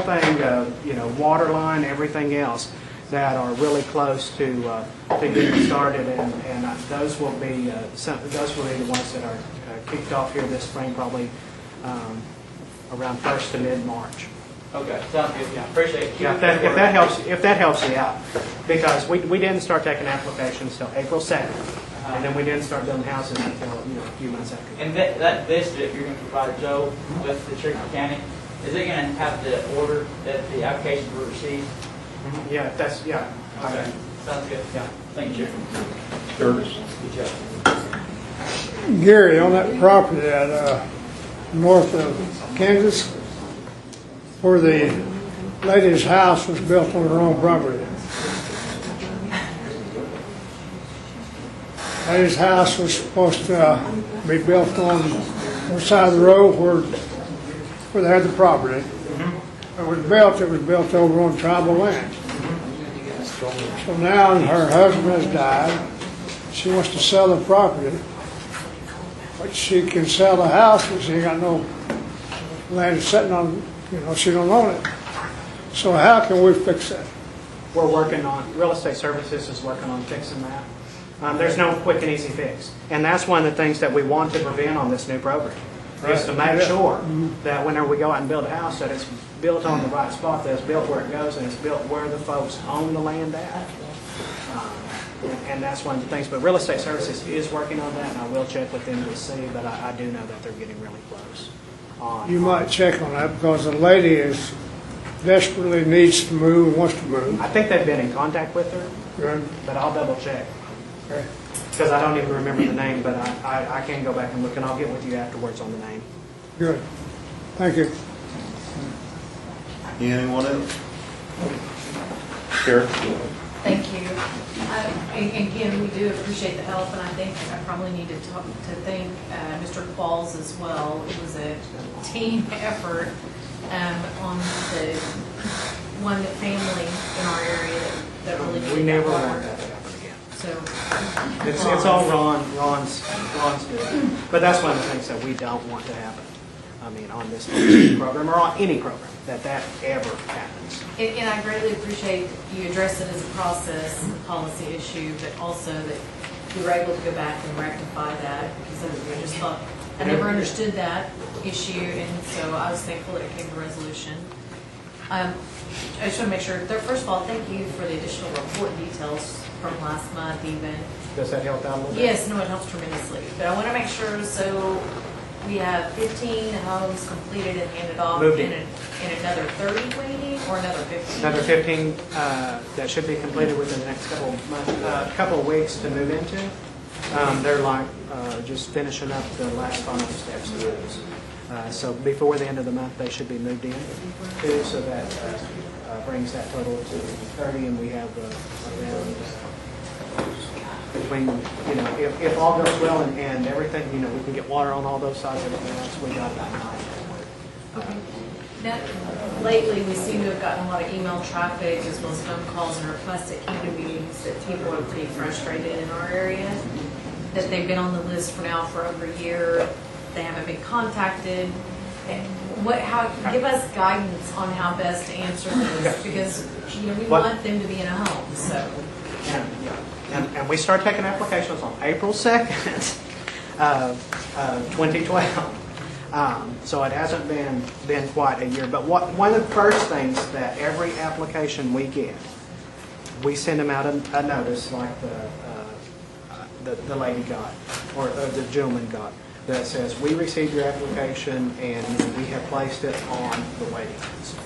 thing, water line, everything else, that are really close to getting started, and those will be the ones that are kicked off here this spring, probably around 1st to mid-March. Okay, sounds good. Yeah, appreciate it. Yeah, if that helps you out, because we didn't start taking applications till April 2nd. And then we didn't start building houses until, a few months after. And that district, you're going to provide Joe with the Cherokee County, is it going to have the order that the applications were received? Yeah, yeah. Okay, sounds good. Yeah. Thank you. Curtis? Good job. Gary, on that property at north of Kansas, where the lady's house was built on her own property. Lady's house was supposed to be built on the side of the road where they had the property. It was built over on tribal land. So now her husband has died. She wants to sell the property, but she can sell the house, but she ain't got no land sitting on, she don't own it. So how can we fix that? We're working on, Real Estate Services is working on fixing that. There's no quick and easy fix. And that's one of the things that we want to prevent on this new program, is to make sure that whenever we go out and build a house, that it's built on the right spot, that it's built where it goes, and it's built where the folks own the land at. And that's one of the things. But Real Estate Services is working on that, and I will check with them to see, but I do know that they're getting really close. You might check on that because the lady desperately needs to move and wants to move. I think they've been in contact with her, Good. but I'll double check. Okay. Because I don't even remember the name, but I can go back and look, and I'll get with you afterwards on the name. Good. Thank you. Anyone else? Sheriff? Thank you. Again, we do appreciate the help, and I think I probably need to thank Mr. Qualls as well. It was a team effort on the one family in our area that really needed We never that want water. that to happen again. So It's all Ron's doing. But that's one of the things that we don't want to happen. I mean, on this program or on any program, that ever happens. And I greatly appreciate you address it as a process, a policy issue, but also that you were able to go back and rectify that, because I just thought, I never understood that issue, and so I was thankful that it came to resolution. I just want to make sure, first of all, thank you for the additional report details from last month even. Does that help out a little bit? Yes, no, it helps tremendously. But I want to make sure, so we have 15 homes completed and handed off, Moved and in. another 30 waiting, or another 15? Another 15 that should be completed within the next couple of weeks to move into. They're like just finishing up the last final steps of those. So before the end of the month, they should be moved in too, so that brings that total to 30, and we have around between, if all goes well and everything, we can get water on all those sides and everything else, we got about 9. Okay. Now, lately, we seem to have gotten a lot of email traffic as well as phone calls and requests at community meetings that people are pretty frustrated in our area, that they've been on the list for over a year, they haven't been contacted. Give us guidance on how best to answer this, because we want them to be in a home. So. And we start taking applications on April 2nd of 2012. So it hasn't been quite a year. But one of the first things that every application we get, we send them out a notice like the lady got, or the gentleman got, that says, we received your application and we have placed it on the waiting list.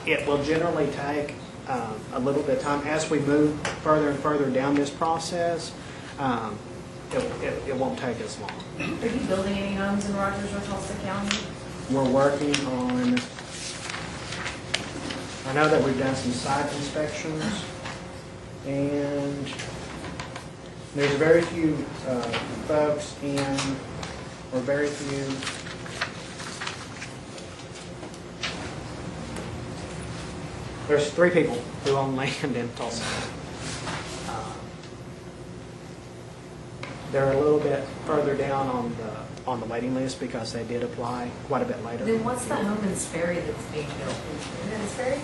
It will generally take a little bit of time as we move further and further down this process. It won't take as long. Are you building any homes in Rogers or Tulsa County? We're working on, I know that we've done some site inspections, and there's very few folks or very few there's 3 people who own land in Tulsa. They're a little bit further down on the waiting list because they did apply quite a bit later. Then what's the home in Sperry that's being built? Is it in Sperry?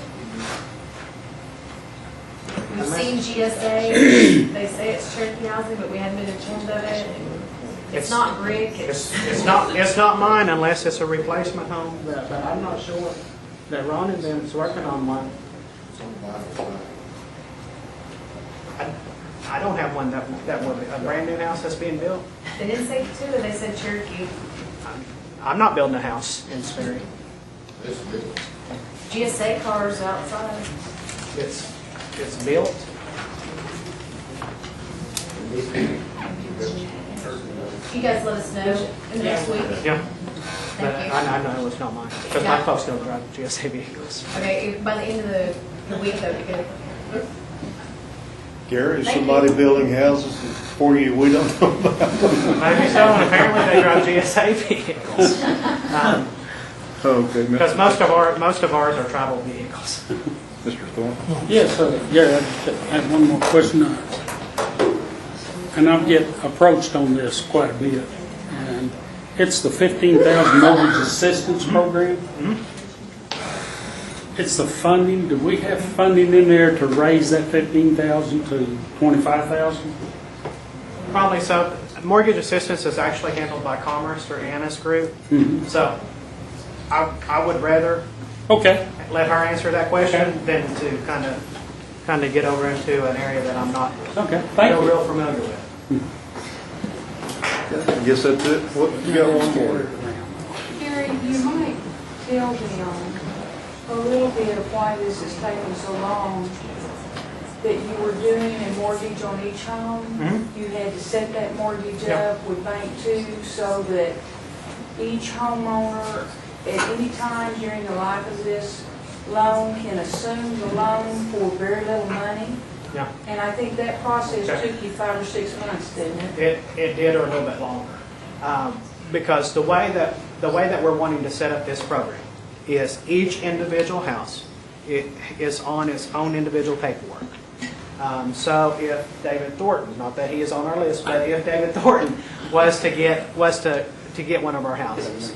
We've seen GSA, they say it's Cherokee housing, but we haven't been informed of it. It's not brick. It's not mine unless it's a replacement home, but I'm not sure that Ron and them is working on one. I don't have one that would, a brand new house that's being built. They didn't say two, they said Cherokee. I'm not building a house in Sperry. GSA cars outside. It's built. You guys let us know in the next week. Yeah. But Thank you. I know it's not mine, because my folks don't drive GSA vehicles. Okay, by the end of the week, that would be good. Gary, is Thank somebody you. building houses for you we don't know about? Maybe so, and apparently they drive GSA vehicles. Okay, Because most of ours are travel vehicles. Mr. Thorne? Yes, Gary, I have one more question. And I get approached on this quite a bit. And it's the 15,000 mortgage assistance program. It's the funding. Do we have funding in there to raise that 15,000 to 25,000? Probably so. Mortgage assistance is actually handled by Commerce through Anna's group. So I would rather let her answer that question than to kind of get over into an area that I'm not real familiar with. I guess that's it. What, you got one more? Gary, you might tell them a little bit of why this is taking so long, that you were doing a mortgage on each home. You had to set that mortgage up with Bank 2 so that each homeowner at any time during the life of this loan can assume the loan for very little money. Yeah. And I think that process took you 5 or 6 months, didn't it? It did, or a little bit longer, because the way that we're wanting to set up this program is each individual house is on its own individual paperwork. So if David Thornton, not that he is on our list, but if David Thornton was to get one of our houses,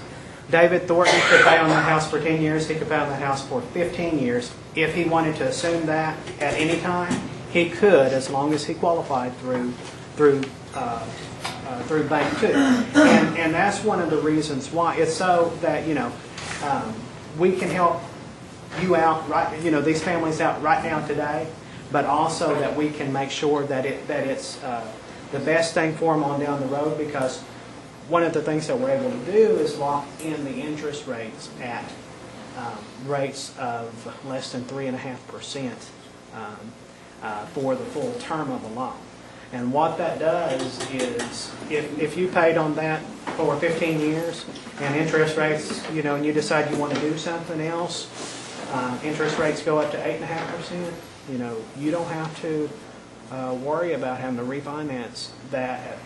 David Thornton could pay on the house for 10 years. He could pay on the house for 15 years. If he wanted to assume that at any time, he could, as long as he qualified through Bank 2. And that's one of the reasons why. It's so that, we can help you out, these families out right now today, but also that we can make sure that it's the best thing for them on down the road, because one of the things that we're able to do is lock in the interest rates at rates of less than 3.5% for the full term of the loan. And what that does is, if you paid on that for 15 years and interest rates, and you decide you want to do something else, interest rates go up to 8.5%, you don't have to worry about having to refinance that at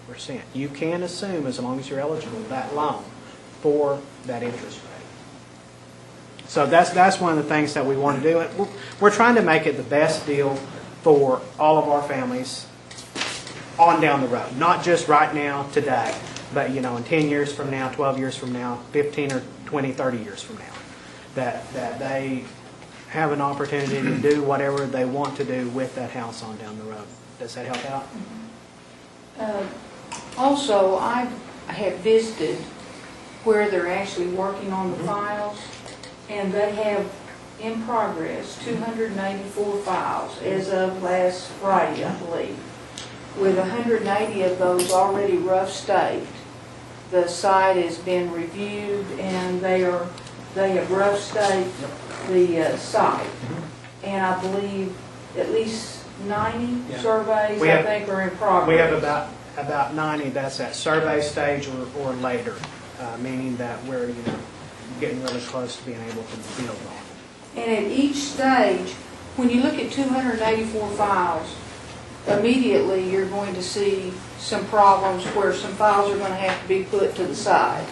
8.5%. You can assume, as long as you're eligible, that loan for that interest rate. So that's one of the things that we want to do. We're trying to make it the best deal for all of our families on down the road, not just right now, today, but in 10 years from now, 12 years from now, 15 or 20, 30 years from now, that they have an opportunity to do whatever they want to do with that house on down the road. Does that help out? Also, I have visited where they're actually working on the files, and they have in progress 284 files as of last Friday, I believe, with 180 of those already rough staked. The site has been reviewed, and they have rough staked the site, and I believe at least 90 surveys I think are in progress. We have about 90 that's at survey stage or later, meaning that we're getting really close to being able to build on it. And at each stage, when you look at 284 files, immediately you're going to see some problems where some files are going to have to be put to the side.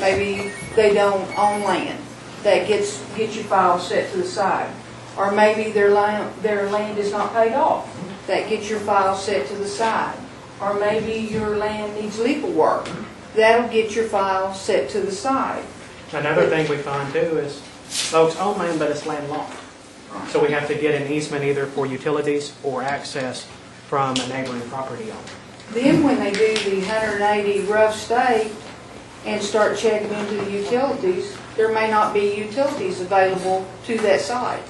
Maybe they don't own land. That gets your file set to the side. Or maybe their land is not paid off. That gets your file set to the side. Or maybe your land needs legal work. That'll get your file set to the side. Another thing we find too is folks own land, but it's landlocked. So we have to get an easement either for utilities or access from a neighboring property owner. Then when they do the 180 rough stake and start checking into the utilities, there may not be utilities available to that site.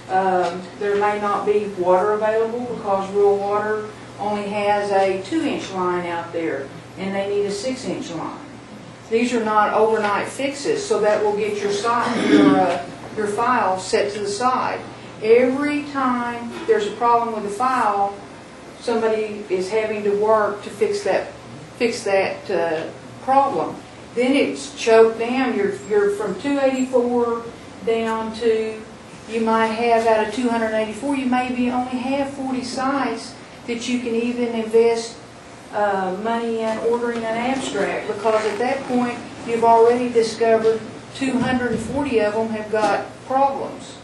There may not be water available because rural water only has a 2-inch line out there, and they need a 6-inch line. These are not overnight fixes, so that will get your your file set to the side. Every time there's a problem with the file, somebody is having to work to fix that problem. Then it's choked down. You're from 284 down to, you might have out of 284, you maybe only have 40 sites that you can even invest money in ordering an abstract, because at that point you've already discovered 240 of them have got problems.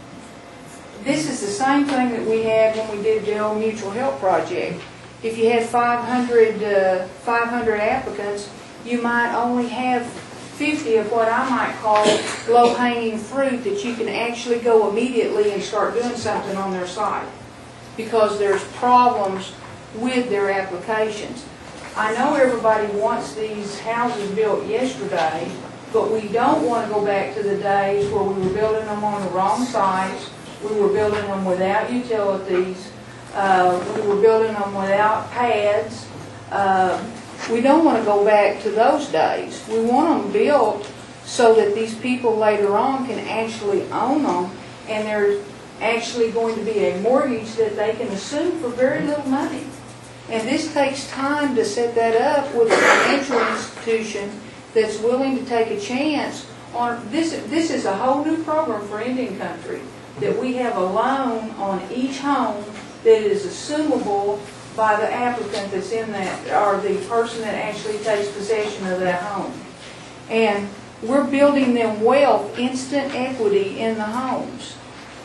This is the same thing that we had when we did the old mutual help project. If you had 500 applicants, you might only have 50 of what I might call low-hanging fruit that you can actually go immediately and start doing something on their site, because there's problems with their applications. I know everybody wants these houses built yesterday, but we don't want to go back to the days where we were building them on the wrong sites, we were building them without utilities, we were building them without pads. We don't want to go back to those days. We want them built so that these people later on can actually own them, and there's actually going to be a mortgage that they can assume for very little money. And this takes time to set that up with a financial institution that's willing to take a chance on this. This is a whole new program for Indian Country, that we have a loan on each home that is assumable by the applicant that's in that, or the person that actually takes possession of that home. And we're building them wealth, instant equity in the homes.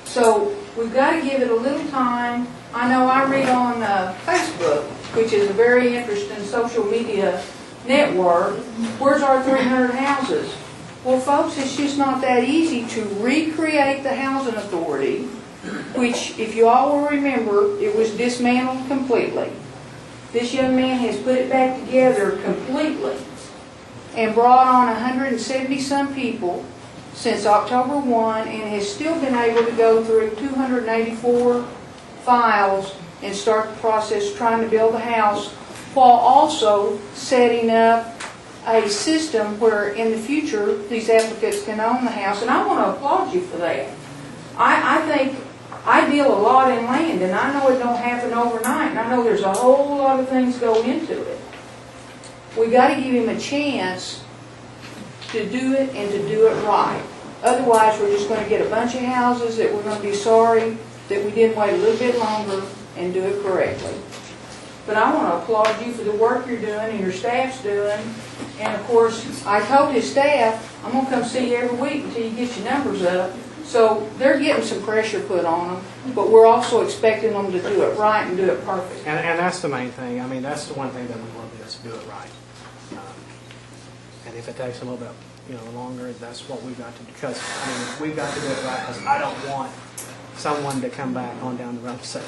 So we've got to give it a little time. I know I read on Facebook, which is a very interesting social media network, where's our 300 houses? Well, folks, it's just not that easy to recreate the housing authority, which, if you all will remember, it was dismantled completely. This young man has put it back together completely and brought on 170-some people since October 1, and has still been able to go through 284 files and start the process trying to build a house, while also setting up a system where in the future these applicants can own the house. And I want to applaud you for that. I think I deal a lot in land, and I know it don't happen overnight, and I know there's a whole lot of things go into it. We got to give him a chance to do it and to do it right. Otherwise, we're just going to get a bunch of houses that we're going to be sorry that we didn't wait a little bit longer and do it correctly. But I want to applaud you for the work you're doing and your staff's doing. And of course, I told his staff, I'm going to come see you every week until you get your numbers up. So they're getting some pressure put on them, but we're also expecting them to do it right and do it perfect. And that's the main thing. I mean, that's the one thing that we want to do, is do it right. And if it takes a little bit, longer, that's what we've got to do. Because we've got to do it right. Because I don't want someone to come back on down the road and say,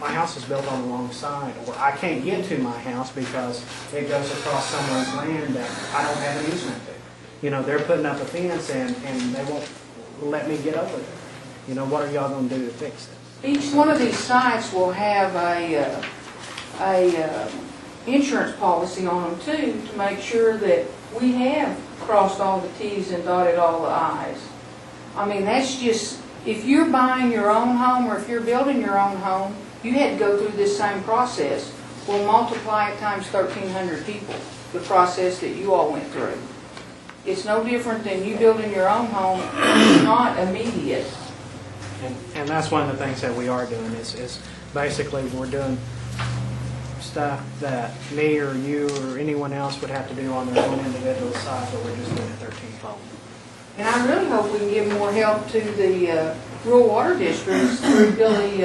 my house is built on the wrong side, or I can't get to my house because it goes across someone's land that I don't have an easement to. They're putting up a fence and they won't let me get over there. What are y'all going to do to fix it? Each one of these sites will have a insurance policy on them too, to make sure that we have crossed all the T's and dotted all the I's. I mean, that's just, if you're buying your own home or if you're building your own home, you had to go through this same process. Well, multiply it times 1,300 people, the process that you all went through. It's no different than you building your own home. It's not immediate. And that's one of the things that we are doing is basically we're doing stuff that me or you or anyone else would have to do on their own individual side, but we're just doing it 13-fold. And I really hope we can give more help to the rural water districts through Billy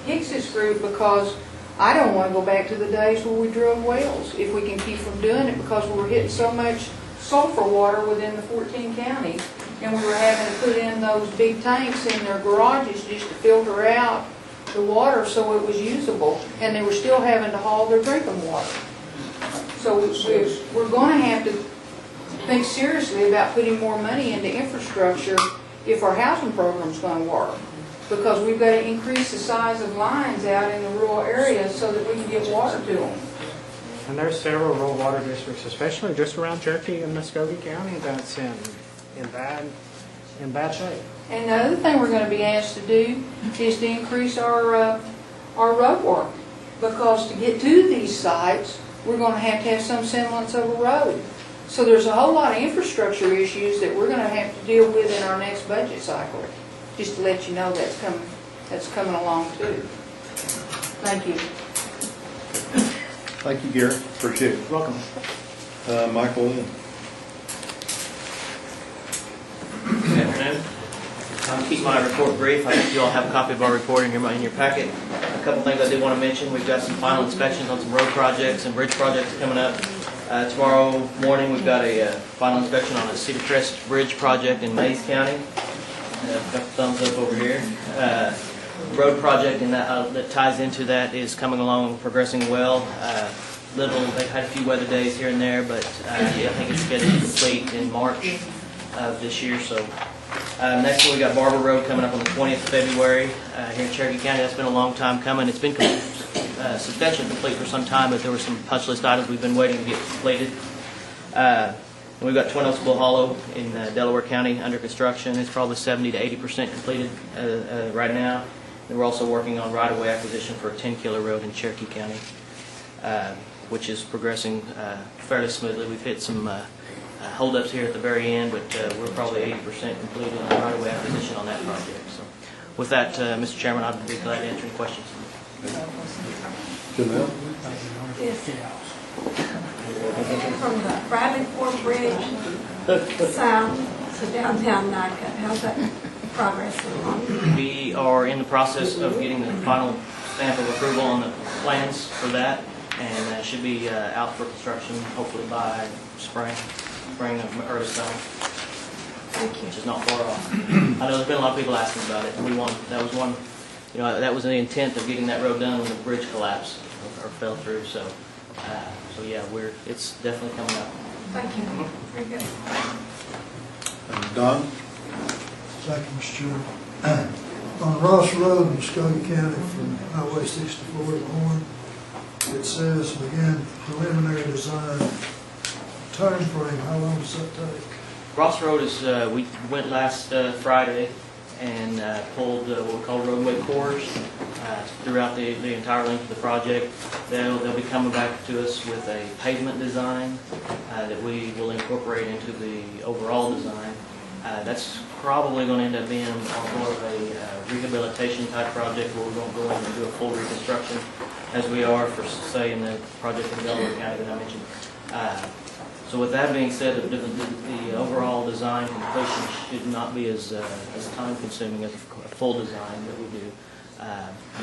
Hicks's group, because I don't want to go back to the days where we drilled wells, if we can keep from doing it, because we were hitting so much sulfur water within the 14 counties, and we were having to put in those big tanks in their garages just to filter out the water so it was usable, and they were still having to haul their drinking water. So we're going to have to think seriously about putting more money into infrastructure if our housing program's gonna work. Because we've got to increase the size of lines out in the rural areas so that we can get water to them. And there's several rural water districts, especially just around Cherokee and Muskogee County, that's in bad shape. And the other thing we're gonna be asked to do is to increase our road work. Because to get to these sites, we're gonna have some semblance of a road. So there's a whole lot of infrastructure issues that we're gonna have to deal with in our next budget cycle. Just to let you know that's coming along too. Thank you. Thank you, Gary. Appreciate it. Welcome. Michael Lynn. Good afternoon. I'll keep my report brief. I think you all have a copy of our report in your packet. A couple things I did want to mention. We've got some final inspections on some road projects and bridge projects coming up. Tomorrow morning we've got a final inspection on a Cedar Crest Bridge project in Mays County. Got the thumbs up over here. Road project and that ties into that is coming along, progressing well. They've had a few weather days here and there, but I think it's scheduled to complete in March of this year. So next one we got Barber Road coming up on the 20th of February here in Cherokee County. That's been a long time coming. It's been substantially complete for some time, but there were some punch list items we've been waiting to get completed. And we've got Twin Oaks Bull Hollow in Delaware County under construction. It's probably 70 to 80% completed right now. And we're also working on right-of-way acquisition for a 10-kilo road in Cherokee County, which is progressing fairly smoothly. We've hit some holdups here at the very end, but we're probably 80% completed on right-of-way acquisition on that project. So, with that, Mr. Chairman, I'd be glad to answer any questions. Janelle? From the Bradleyport Bridge south to downtown NICA, how's that progressing along? We are in the process of getting the final stamp of approval on the plans for that, and should be out for construction hopefully by spring or early summer. Thank you. Which is not far off. I know there's been a lot of people asking about it. That was the intent of getting that road done when the bridge collapsed or fell through. So yeah, it's definitely coming up. Thank you. Very good. Don? Thank you, Mr. Chairman. On Ross Road in Muskogee County from Highway 64 to Horn, it says, again, preliminary design time frame. How long does that take? Ross Road is, we went last Friday and pulled what we call roadway cores throughout the entire length of the project. They'll be coming back to us with a pavement design that we will incorporate into the overall design. That's probably going to end up being more of a rehabilitation type project where we're going to go in and do a full reconstruction as we are for, say, in the project in Delaware County that I mentioned. So with that being said, the overall design completion should not be as time consuming as a full design that we do.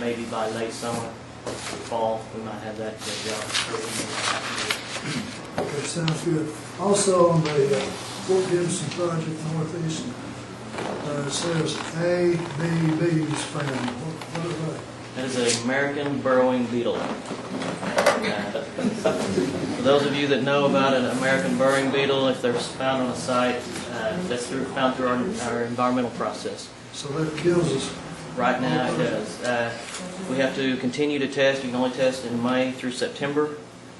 Maybe by late summer or fall, we might have that job. Okay, sounds good. Also on the Fort Gibson project northeast, it says ABBs found. What are they? That is an American burrowing beetle. For those of you that know about an American burrowing beetle, if they're found on a site, that's found through our environmental process. So that kills us. Right now it does. We have to continue to test. We can only test in May through September,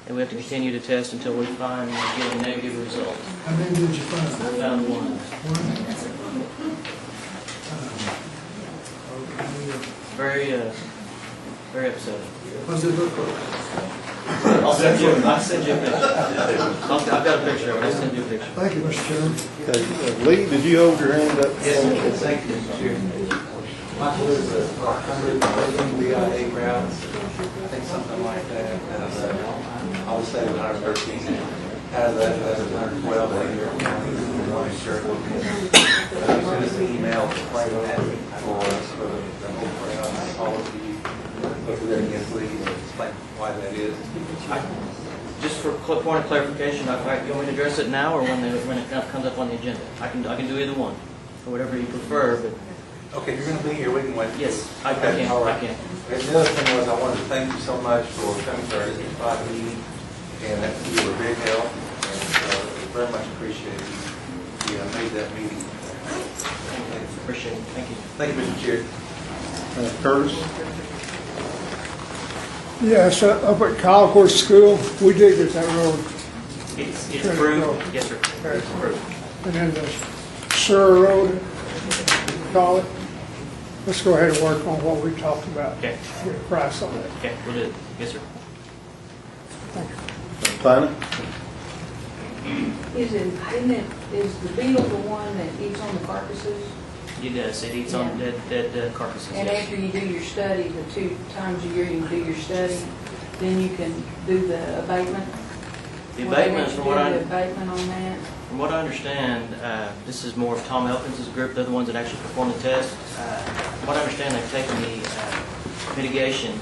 and we have to continue to test until we get a negative result. How many did you find? I found one. Very upsetting. What does it look like? I'll send you a picture. I've got a picture of it. I'll send you a picture. Thank you, Mr. Chairman. Okay. Lee, did you hold your hand up? Yes, thank you, Mr. Chairman. Michael is 113 BIA routes, I think something like that. I would say 113. Out of that, that's 112 in your county, one in Cherokee. Send us an email explaining that for us, for the whole crowd, all of you. Look at that against Lee and explain why that is. Just for point of clarification, you want me to address it now or when it comes up on the agenda? I can do either one, or whatever you prefer. But okay, you're going to be here. We can wait. Yes, I can. All right. I can. And the other thing was I wanted to thank you so much for coming to our District 5 meeting, and that you were a big help, and very much appreciated. You made that meeting Appreciate it. Thank you. Thank you, Mr. Chair. Curtis? Yes, up at Colquitt School, we did get that road. It's Trinity approved? Road. Yes, sir. It's approved. And then the Sur Road, call it. Let's go ahead and work on what we talked about. Okay. Get a price on it. Okay, we'll do it. Yes, sir. Tina? Is the beetle the one that eats on the carcasses? It does. It eats on dead carcasses. And yes. after you do your study, the 2 times a year you do your study, then you can do the abatement? The Will they abatement, have to from what do I the abatement on that? From what I understand, this is more of Tom Elkins' group. They're the ones that actually perform the test. From what I understand, they've taken the mitigation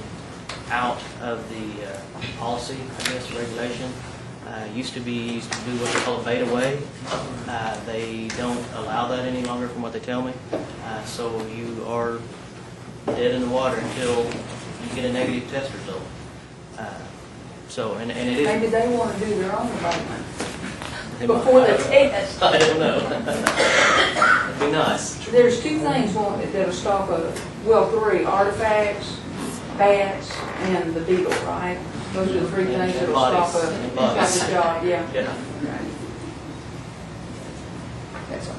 out of the policy, I guess, regulation. Used to do what they call a bait away. They don't allow that any longer, from what they tell me. So you are dead in the water until you get a negative test result. And it is. Maybe they want to do their own abatement They before might- the test. I don't know. It'd be nice. There's 2 things that'll stop well, 3, artifacts, bats, and the beetle, right? Those are the 3 things that'll stop the job, yeah. Yeah. That's all.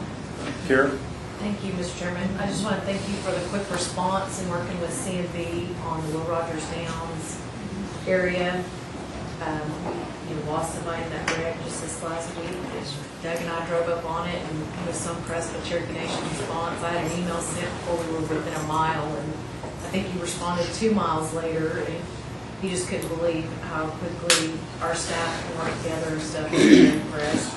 Kara? Thank you, Mr. Chairman. I just want to thank you for the quick response and working with CNB on the Will Rogers Downs area. We lost somebody in that wreck just this last week. Doug and I drove up on it and was so impressed with Cherokee Nation's response. I had an email sent before we were within a mile, and I think you responded 2 miles later, and he just couldn't believe how quickly our staff can work together and stuff. He was very impressed.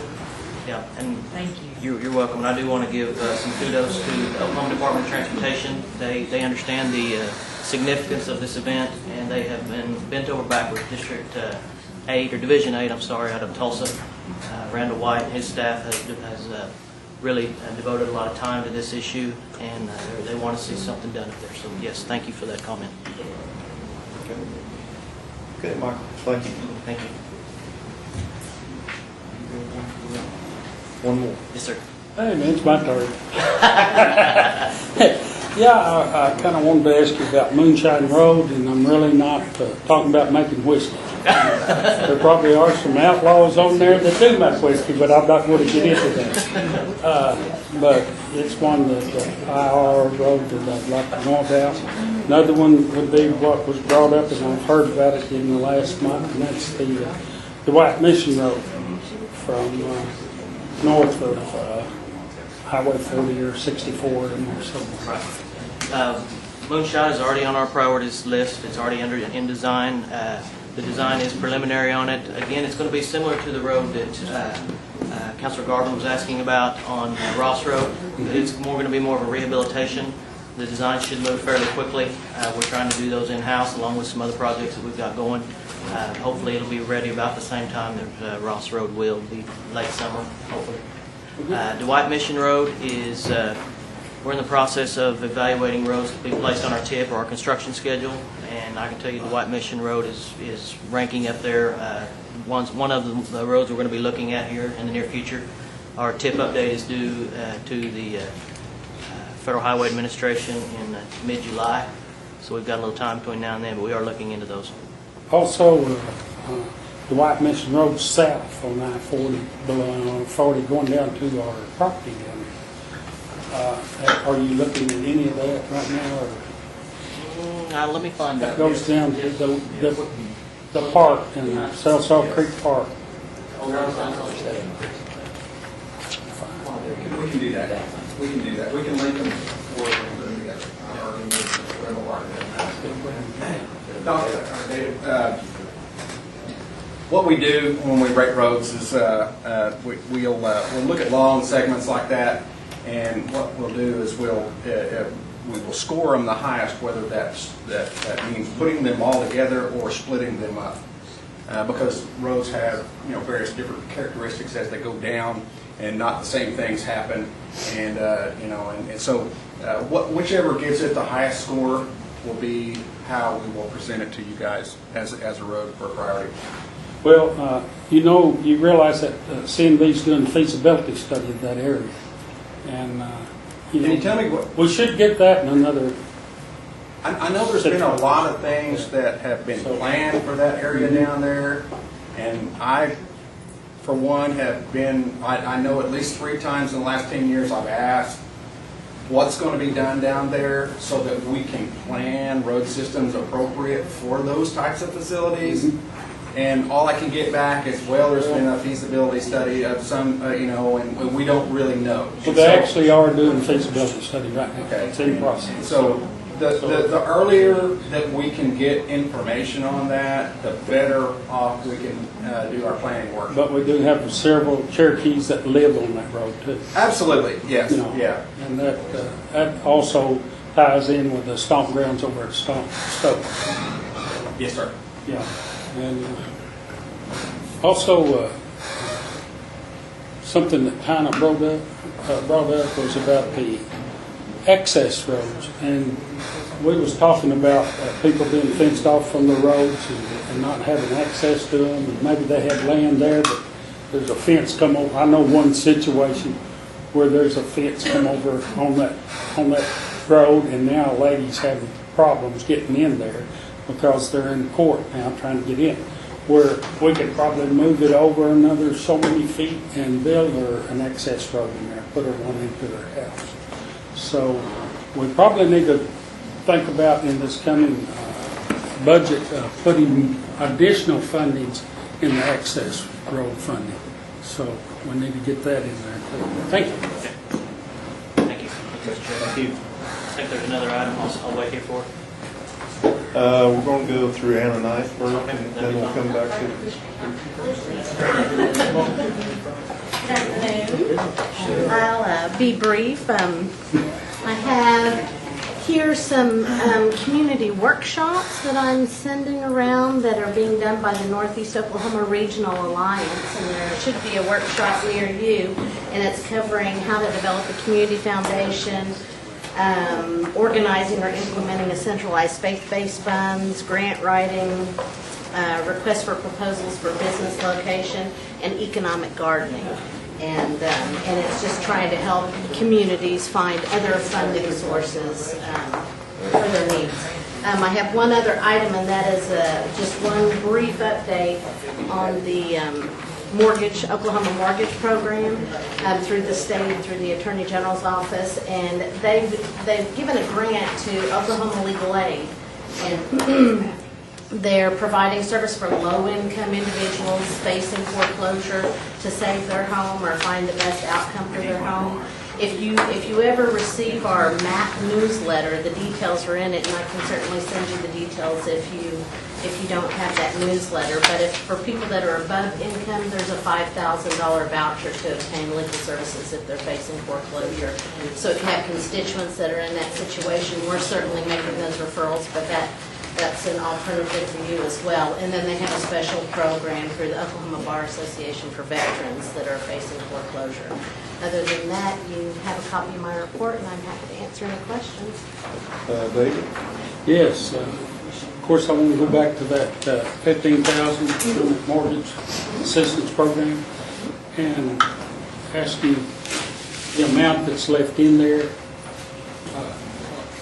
Yeah, and Thank you. you're welcome. And I do want to give some kudos to the Oklahoma Department of Transportation. They understand the significance of this event, and they have been bent over backwards. District 8, or Division 8, I'm sorry, out of Tulsa. Randall White and his staff has really devoted a lot of time to this issue, and they want to see something done up there. So yes, thank you for that comment. Okay, Michael, thank you. Thank you. One more. Yes, sir. Hey, man, it's my turn. Yeah, I kind of wanted to ask you about Moonshine Road, and I'm really not talking about making whiskey. There probably are some outlaws on there that do make whiskey, but I'm not going to get into that. But it's one that IR road that I'd like to know about. Another one would be what was brought up, and I've heard about it in the last month, and that's the White Mission Road from north of Highway 40 or 64 or something. Right. Moonshine is already on our priorities list. It's already in design. The design is preliminary on it. Again, it's going to be similar to the road that Councilor Garvin was asking about on Ross Road. It's going to be more of a rehabilitation. The design should move fairly quickly. We're trying to do those in-house along with some other projects that we've got going. Hopefully it'll be ready about the same time that Ross Road will be late summer, hopefully. Dwight Mission Road is, we're in the process of evaluating roads to be placed on our TIP or our construction schedule, and I can tell you Dwight Mission Road is ranking up there. One of the roads we're going to be looking at here in the near future. Our TIP update is due to the Federal Highway Administration in mid-July, so we've got a little time between now and then, but we are looking into those. Also, the White Mission Road south on I-40, 40 going down to our property down there. Are you looking at any of that right now? Or? Let me find out. That goes down to the park in South Salt Creek Park. We can do that. We can do that. We can link them or together. What we do when we rate roads is we'll look at long segments like that, and what we'll do is we will score them the highest, whether that means putting them all together or splitting them up, because roads have various different characteristics as they go down, and not the same things happen, and and so whichever gives it the highest score will be how we will present it to you guys as a road for priority. Well, you realize that CNB's doing a feasibility study of that area. And, Can you tell me what? we should get that in another, I know there's been a lot of things that have been planned for that area down there, and I, for one, have been, I know at least 3 times in the last 10 years I've asked what's going to be done down there so that we can plan road systems appropriate for those types of facilities. And all I can get back is, well, there's been a feasibility study of some, and we don't really know. but they actually are doing a feasibility study right now. Okay. It's in process. So the earlier that we can get information on that, the better off we can do our planning work. But we do have several Cherokees that live on that road too. Absolutely, yes, You know, yeah. And that also ties in with the stomp grounds over at Stoke. Yes, sir. Yeah. And also, something that kind of brought up was about the access roads. And we was talking about people being fenced off from the roads and not having access to them. And maybe they have land there, but there's a fence come over. I know one situation where there's a fence come over on that road, and now ladies having problems getting in there because they're in court now trying to get in. Where we could probably move it over another so many feet and build her an access road in there, put her one into her house. So we probably need to think about in this coming budget putting additional fundings in the access road funding. So we need to get that in there too. Thank you. Thank you. Thank you. I think there's another item I'll wait here for. We're going to go through Anna Knight first, and then we'll come back to Good afternoon. I'll be brief. I have here some community workshops that I'm sending around that are being done by the Northeast Oklahoma Regional Alliance, and there should be a workshop near you, and it's covering how to develop a community foundation, organizing or implementing a centralized faith-based funds, grant writing, requests for proposals for business location, and economic gardening. And it's just trying to help communities find other funding sources for their needs. I have one other item, and that is just one brief update on the Oklahoma mortgage program through the state, through the Attorney General's office, and they've given a grant to Oklahoma Legal Aid, and they're providing service for low-income individuals facing foreclosure to save their home or find the best outcome for their home. If you ever receive our MAP newsletter, the details are in it, and I can certainly send you the details if you don't have that newsletter. But if for people that are above income, there's a $5,000 voucher to obtain legal services if they're facing foreclosure. So if you have constituents that are in that situation, we're certainly making those referrals, but that's an alternative for you as well. And then they have a special program through the Oklahoma Bar Association for veterans that are facing foreclosure. Other than that, you have a copy of my report, and I'm happy to answer any questions. David? Yes. Of course, I want to go back to that $15,000 mortgage assistance program and ask you the amount that's left in there.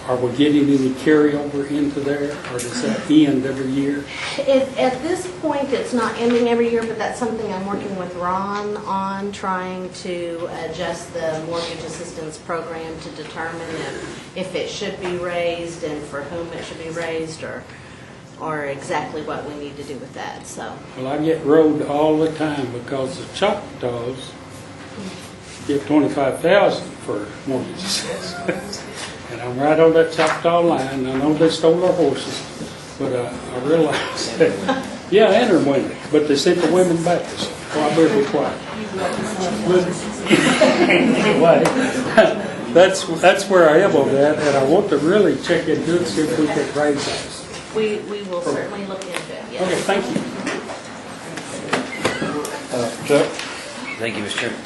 Are we getting any carryover into there, or does that end every year? At this point, it's not ending every year, but that's something I'm working with Ron on, trying to adjust the mortgage assistance program to determine if it should be raised and for whom it should be raised, or exactly what we need to do with that. So. Well, I get rode all the time because the Choctaws get $25,000 for mortgage assistance. And I'm right on that Choctaw line. I know they stole our horses, but I realized that, yeah, and our women, but they sent the women back. So I better be quiet. Anyway, that's where I am on that, and I want to really check into it and see if we can raise those. We will certainly look into it, yes. Okay, thank you. Chuck? Thank you, Mr. Chairman.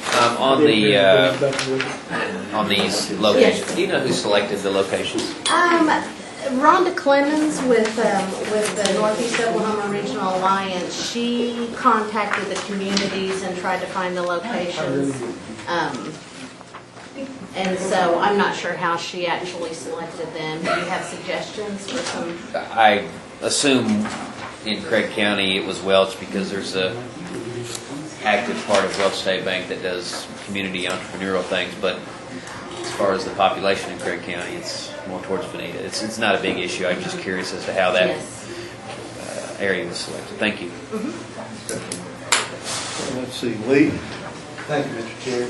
On these locations, Yes. do you know who selected the locations? Rhonda Clemens with the Northeast Oklahoma Regional Alliance, she contacted the communities and tried to find the locations. And so I'm not sure how she actually selected them. Do you have suggestions for some? I assume in Craig County it was Welch because there's a active part of Welch State Bank that does community entrepreneurial things, but as far as the population in Craig County, it's more towards Veneta. It's not a big issue. I'm just curious as to how that area was selected. Thank you. Let's see, Lee? Thank you, Mr. Chair.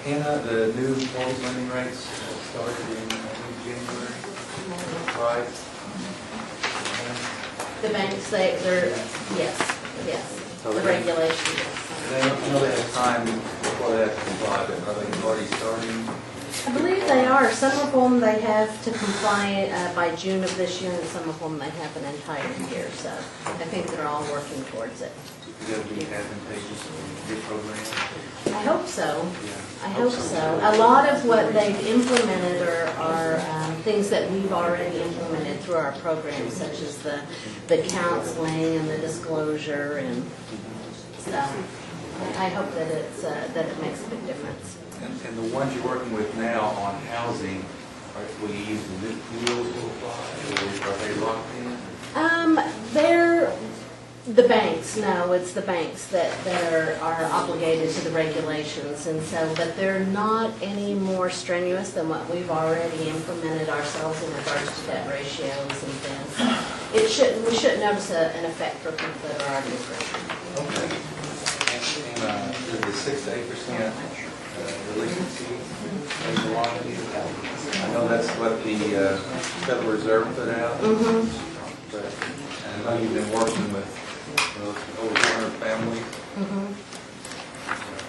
Hannah, the new mortgage lending rates started in January, right? The banks, they're, yes, So the they- regulations. They know they have time before they have to comply, but are they already starting? I believe they are. Some of them they have to comply by June of this year, and some of them they have an entire year. So I think they're all working towards it. Is that be advantageous for your program? I hope so. I hope so. A lot of what they've implemented are things that we've already implemented through our programs, such as the counseling and the disclosure, and so I hope that it makes a big difference. And the ones you're working with now on housing, will you use the new rules to apply, or are they locked in? They're the banks. No, it's the banks that are obligated to the regulations, and so, but they're not any more strenuous than what we've already implemented ourselves in regards to debt ratios and things. We shouldn't notice an effect for people that are already approved. Okay. And the 6 to 8% delinquency velocity, I know that's what the Federal Reserve put out. But I know you've been working with over 200 families.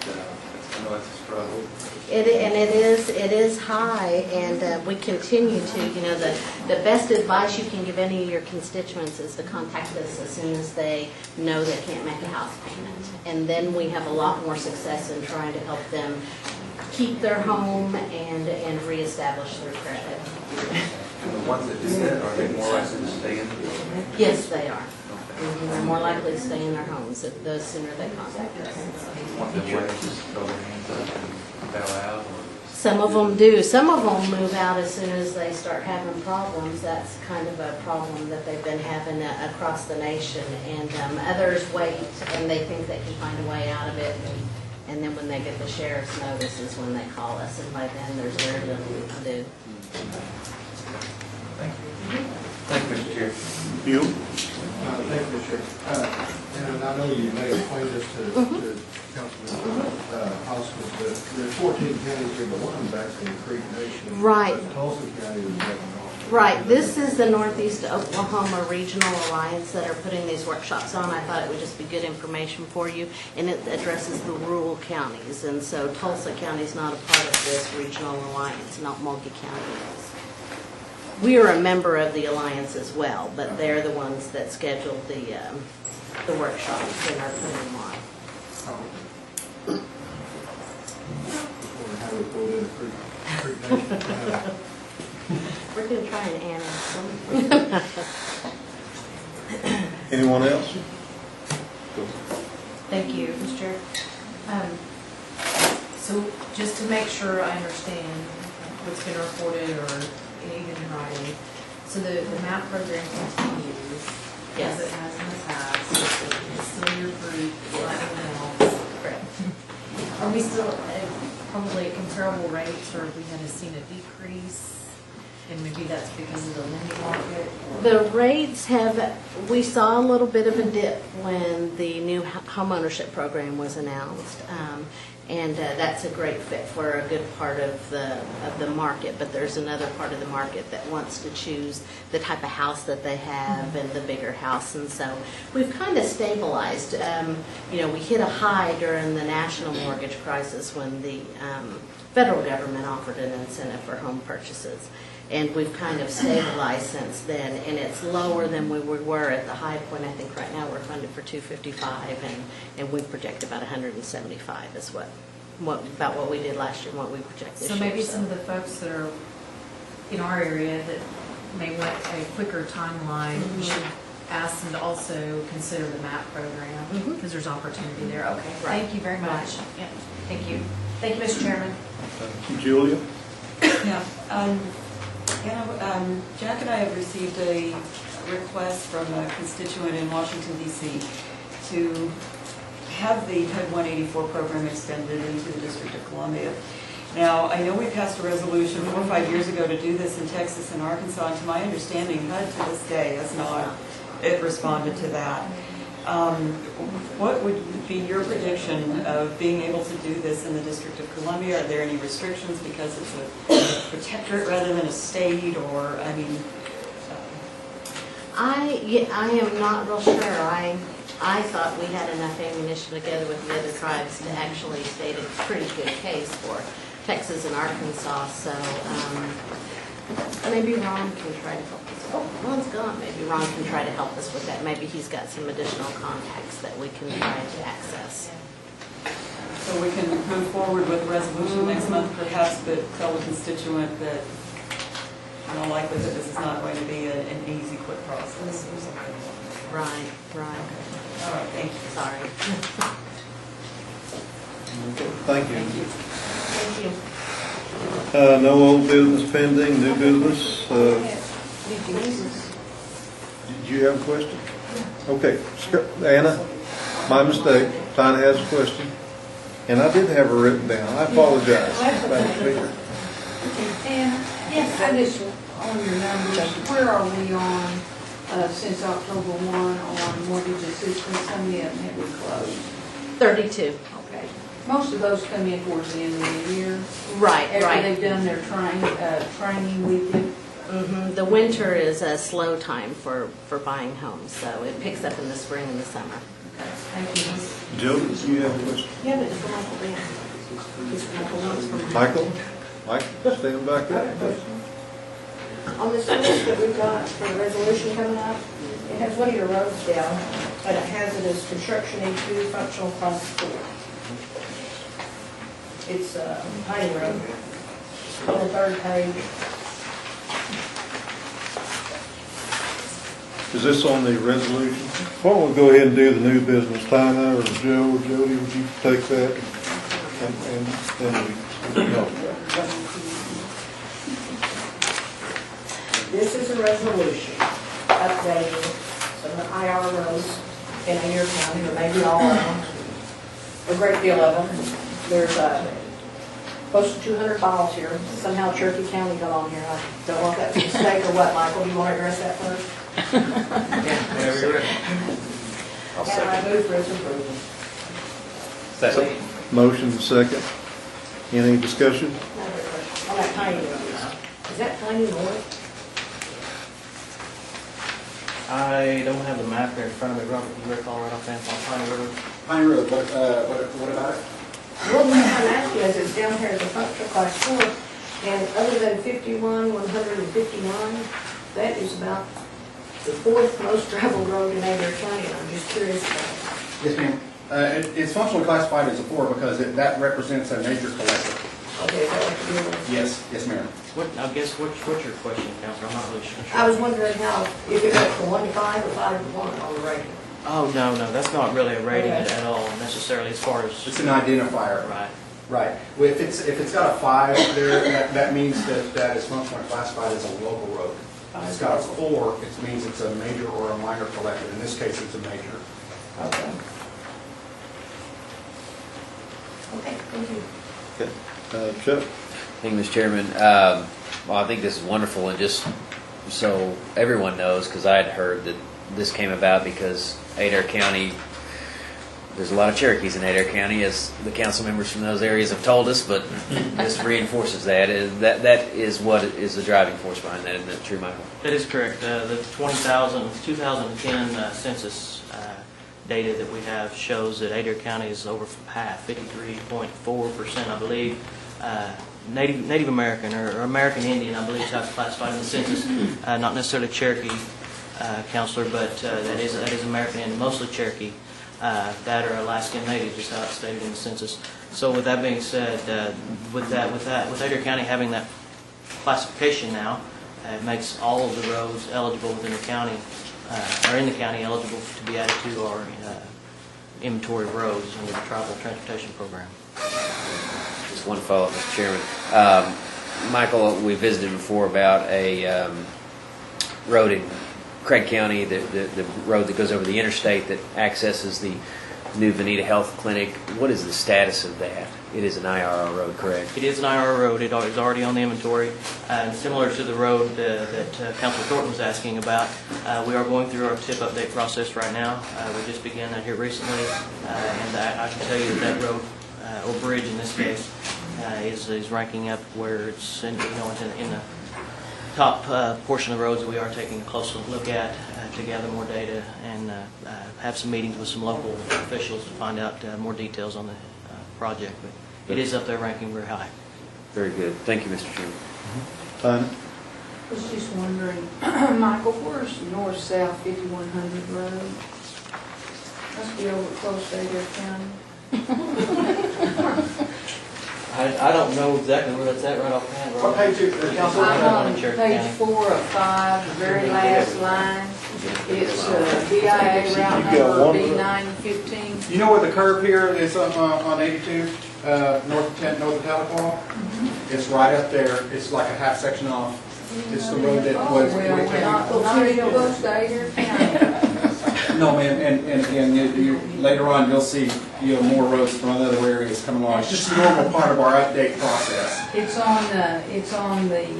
But, I know it's a struggle. It is high, and we continue to. The best advice you can give any of your constituents is to contact us as soon as they know they can't make a house payment, and then we have a lot more success in trying to help them keep their home and reestablish their credit. And the ones that do that, are they more likely to stay in the building? Yes, they are. They're more likely to stay in their homes the sooner they contact us. Want them to just throw their hands up and bow out? Or? Some of them do. Some of them move out as soon as they start having problems. That's kind of a problem that they've been having across the nation. And others wait, and they think they can find a way out of it. And then when they get the sheriff's notice is when they call us. And by then, there's very little we can do. Thank you. Thank you, Mr. Chair. You? Thank you, Mr. Chair. And I know you may explain this to Councilman Hoskins, but there's 14 counties here, but one of them's actually in Creek Nation. Right. But Tulsa County is taking off. Right. This is the Northeast Oklahoma Regional Alliance that are putting these workshops on. I thought it would just be good information for you, and it addresses the rural counties. And so Tulsa County is not a part of this regional alliance, not Mulkey County is. We are a member of the alliance as well, but they're the ones that scheduled the workshops and are putting them on. Or how we pulled in Creek Nation. We're going to try and annex them. Anyone else? Thank you, Mr. Chair. So just to make sure I understand what's been reported or even in writing, so the MAP program continues as it has in the past. It's still your group, everyone else. Correct. Are we still probably at comparable rates, or have we had seen a decrease? And maybe that's because of the lending market? The rates we saw a little bit of a dip when the new homeownership program was announced. And that's a great fit for a good part of the market, but there's another part of the market that wants to choose the type of house that they have and the bigger house, and so we've kind of stabilized. We hit a high during the national mortgage crisis when the federal government offered an incentive for home purchases. And we've kind of stabilized since then, and it's lower than we were at the high point. I think right now we're funded for $255, and we project about $175 is about what we did last year and what we project this year. So maybe some of the folks that are in our area that may want a quicker timeline, we should ask them to also consider the MAP program, because there's opportunity there. Okay, thank you very much. Yeah, thank you. Thank you, Mr. Chairman. Julia? Yeah, Jack and I have received a request from a constituent in Washington DC to have the HUD 184 program extended into the District of Columbia. Now, I know we passed a resolution 4 or 5 years ago to do this in Texas and Arkansas, and to my understanding, HUD to this day has not responded to that. What would be your prediction of being able to do this in the District of Columbia? Are there any restrictions because it's a protectorate rather than a state, or, I mean... I am not real sure. I thought we had enough ammunition together with the other tribes to actually state a pretty good case for Texas and Arkansas, so maybe Ron can try to help us. Oh, Ron's gone. Maybe Ron can try to help us with that. Maybe he's got some additional contacts that we can try to access. So we can move forward with a resolution next month perhaps, but tell the constituent that in all likelihood this is not going to be an easy, quick process or something. Right. All right, thank you. Sorry. Thank you. Thank you. No old business pending, new business. Did you have a question? Okay, Anna, my mistake. Tina has a question. And I did have her written down. I apologize. And, yes, I just, on your numbers, where are we on, since October 1, on mortgage assistance? How many of them have we closed? 32. Okay. Most of those come in towards the end of the year. Right. After they've done their training with you. Mm-hmm. The winter is a slow time for buying homes, so it picks up in the spring and the summer. Okay, thank you. Jill, do you have a question? Yeah, but it's for Michael Van. Michael? Mike, stand back up. On this list that we've got for the resolution coming up, it has one of your roads down, but it has it as construction A2, functional class 4. It's Pine Road, on the third page. Is this on the resolution? Why don't we go ahead and do the new business, Tina or Joe or Jody, would you take that? And then we go. This is a resolution updating some IR roads in Adair County, or maybe all of them, a great deal of them. There's close to 200 files here. Somehow Cherokee County got on here. I don't know if that's a mistake or what, Michael. Do you want to address that first? Whenever you're ready. And I move for its approval. Second. Motion second. Any discussion? Another question. On that tiny road. Is that tiny north? I don't have the map here in front of me, Robert. Do you recall right offhand on Pine Road? Pine Road, what about it? Well, what I'm asking is, it's down here as a functional class 4, and other than 51, 159, that is about the fourth most traveled road in Adair County, and I'm just curious about it. Yes, ma'am. It's functionally classified as a 4 because that represents a major collector. Okay, is that what you're doing? Yes, ma'am. I guess what's your question, Counselor? I'm not really sure. I was wondering how, if it went from 1 to 5 or 5 to 1 on the rating. Oh, no, that's not really a rating at all necessarily as far as... It's an identifier. Right. Right. Well, if it's got a 5 there, that means that is functionally classified as a local road. If it's got a 4, it means it's a major or a minor collector. In this case, it's a major. Okay. Okay, thank you. Okay. Chuck? Thank you, Mr. Chairman. Well, I think this is wonderful, and just so everyone knows, because I had heard that this came about because Adair County, there's a lot of Cherokees in Adair County, as the council members from those areas have told us, but this reinforces that. That is what is the driving force behind that, isn't that true, Michael? That is correct. The 2010 census data that we have shows that Adair County is over half, 53.4%, I believe. Native American or American Indian, I believe, is how it's classified in the census. Not necessarily Cherokee, Counselor, but that is American Indian, mostly Cherokee. That or Alaskan Native is how it's stated in the census. So with that being said, with Adair County having that classification now, it makes all of the roads eligible within the county, or in the county, eligible to be added to our inventory of roads under the Tribal Transportation Program. Just one follow-up, Mr. Chairman. Michael, we visited before about a road in Craig County, the road that goes over the interstate that accesses the new Veneta Health Clinic. What is the status of that? It is an IRR road, correct? It is an IR road. It is already on the inventory. Similar to the road that Councilor Thornton was asking about, we are going through our TIP update process right now. We just began that here recently, and I can tell you that road, or bridge in this case, is ranking up where it's in the top portion of the roads that we are taking a closer look at to gather more data and have some meetings with some local officials to find out more details on the project. But it is up there ranking very high. Very good. Thank you, Mr. Chairman. I was just wondering, Michael, where's north-south 5100 road? Must be over close to Adair County. I don't know exactly where that's at right offhand. What page is it, Councilor? I'm on page 4 of 5, the very last line. It's BIA route number B915. You know where the curve here is on 82, north of Tahlequah? It's right up there. It's like a half section off. It's the road that was. Well, we're not close to Adair County. No, ma'am, and again, later on, you'll see, more roads from other areas coming along. It's just a normal part of our update process. It's on the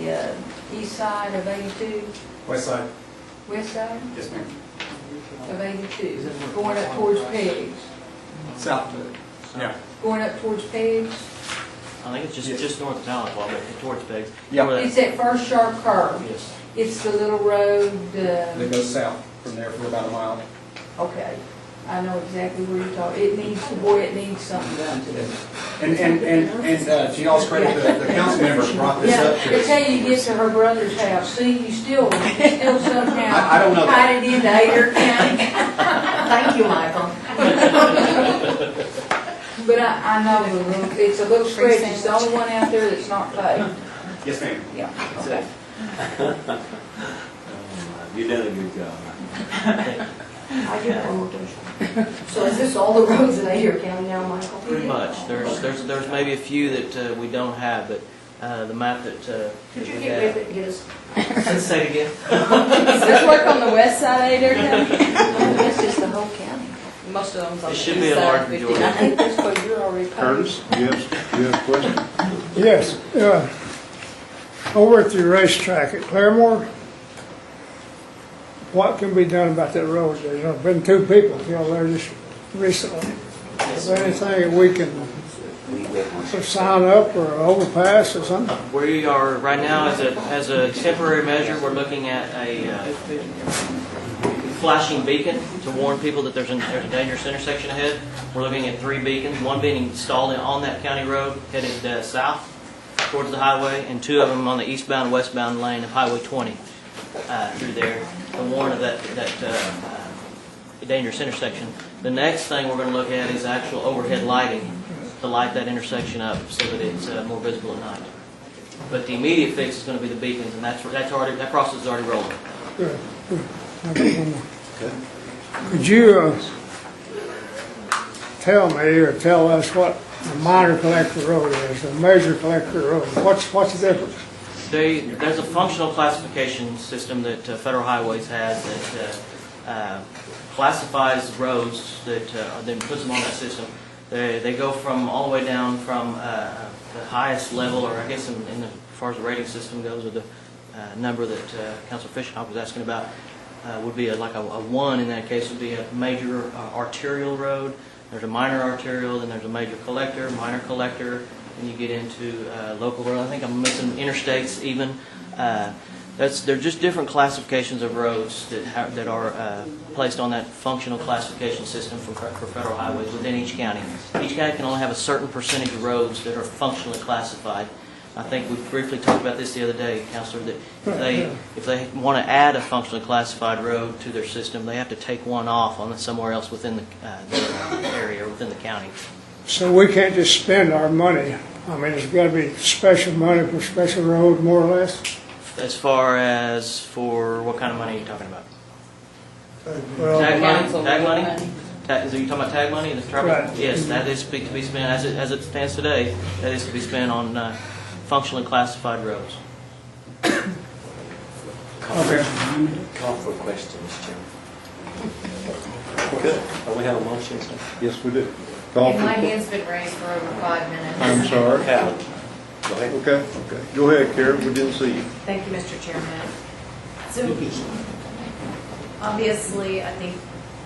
east side of 82, West side? west side Yes, ma'am. of 82, going up towards Peggs. South of it. Yeah. Going up towards Peggs. I think it's just north of Tahlequah, but towards Peggs. Yeah. It's that first sharp curve. Yes. It's the little road. That goes south from there for about a mile. Okay, I know exactly where you're talking. It needs something done to it. And to y'all's credit, the council members brought this up to It's us. how you get to her brother's house. See, you still somehow I don't know tied it into Adair County. Thank you, Michael. But I know it's a little stretch. It's the only one out there that's not paved. Yes, ma'am. Yeah, okay. You've done a good job. I get one more question. So is this all the roads in Adair County now, Michael? Pretty much. There's maybe a few that we don't have, but the map that Could you we get have- with it and get us? Let's say it again. Does this work on the west side of Adair County? That's just the whole county. Most of them's on It the should east be a side large of 50. majority. I think that's what you're already paved. Curtis, you have a question? Yes, over at the racetrack at Claremore, what can be done about that road? There's been 2 people killed there just recently. Is there anything that we can sort of sign up or overpass or something? We are right now as a temporary measure. We're looking at a flashing beacon to warn people that there's a dangerous intersection ahead. We're looking at 3 beacons, one being installed on that county road headed south towards the highway, and 2 of them on the eastbound and westbound lane of Highway 20 through there to warn of that dangerous intersection. The next thing we're going to look at is actual overhead lighting to light that intersection up so that it's more visible at night. But the immediate fix is going to be the beacons, and that process is already rolling. Good. I got one more. Could you tell me or tell us what a minor collector road is, a major collector road? What's the difference? There's a functional classification system that Federal Highways has that classifies roads that then puts them on that system. They go from all the way down from the highest level, or I guess as far as the rating system goes, or the number that Councilor Fisher was asking about, would be like a 1 in that case would be a major arterial road. There's a minor arterial, then there's a major collector, minor collector, and you get into local road. I think I'm missing interstates even. They're just different classifications of roads that are placed on that functional classification system for federal highways within each county. Each county can only have a certain percentage of roads that are functionally classified. I think we briefly talked about this the other day, Councilor, that if they want to add a functionally classified road to their system, they have to take one off on somewhere else within the area or within the county. So we can't just spend our money. I mean, there's got to be special money for special road, more or less. As far as for what kind of money are you talking about? Well, Tag money? Are you talking about tag money and the travel? Right. Yes, that is to be spent, as it stands today, that is to be spent on functionally classified roads. Okay. Call for questions, Chairman. Good. We have a motion, sir. Yes, we do. Call And my for, hand's been raised for over 5 minutes. I'm sorry. Cal, go ahead. Okay. Go ahead, Karen, we didn't see you. Thank you, Mr. Chairman. So, obviously, I think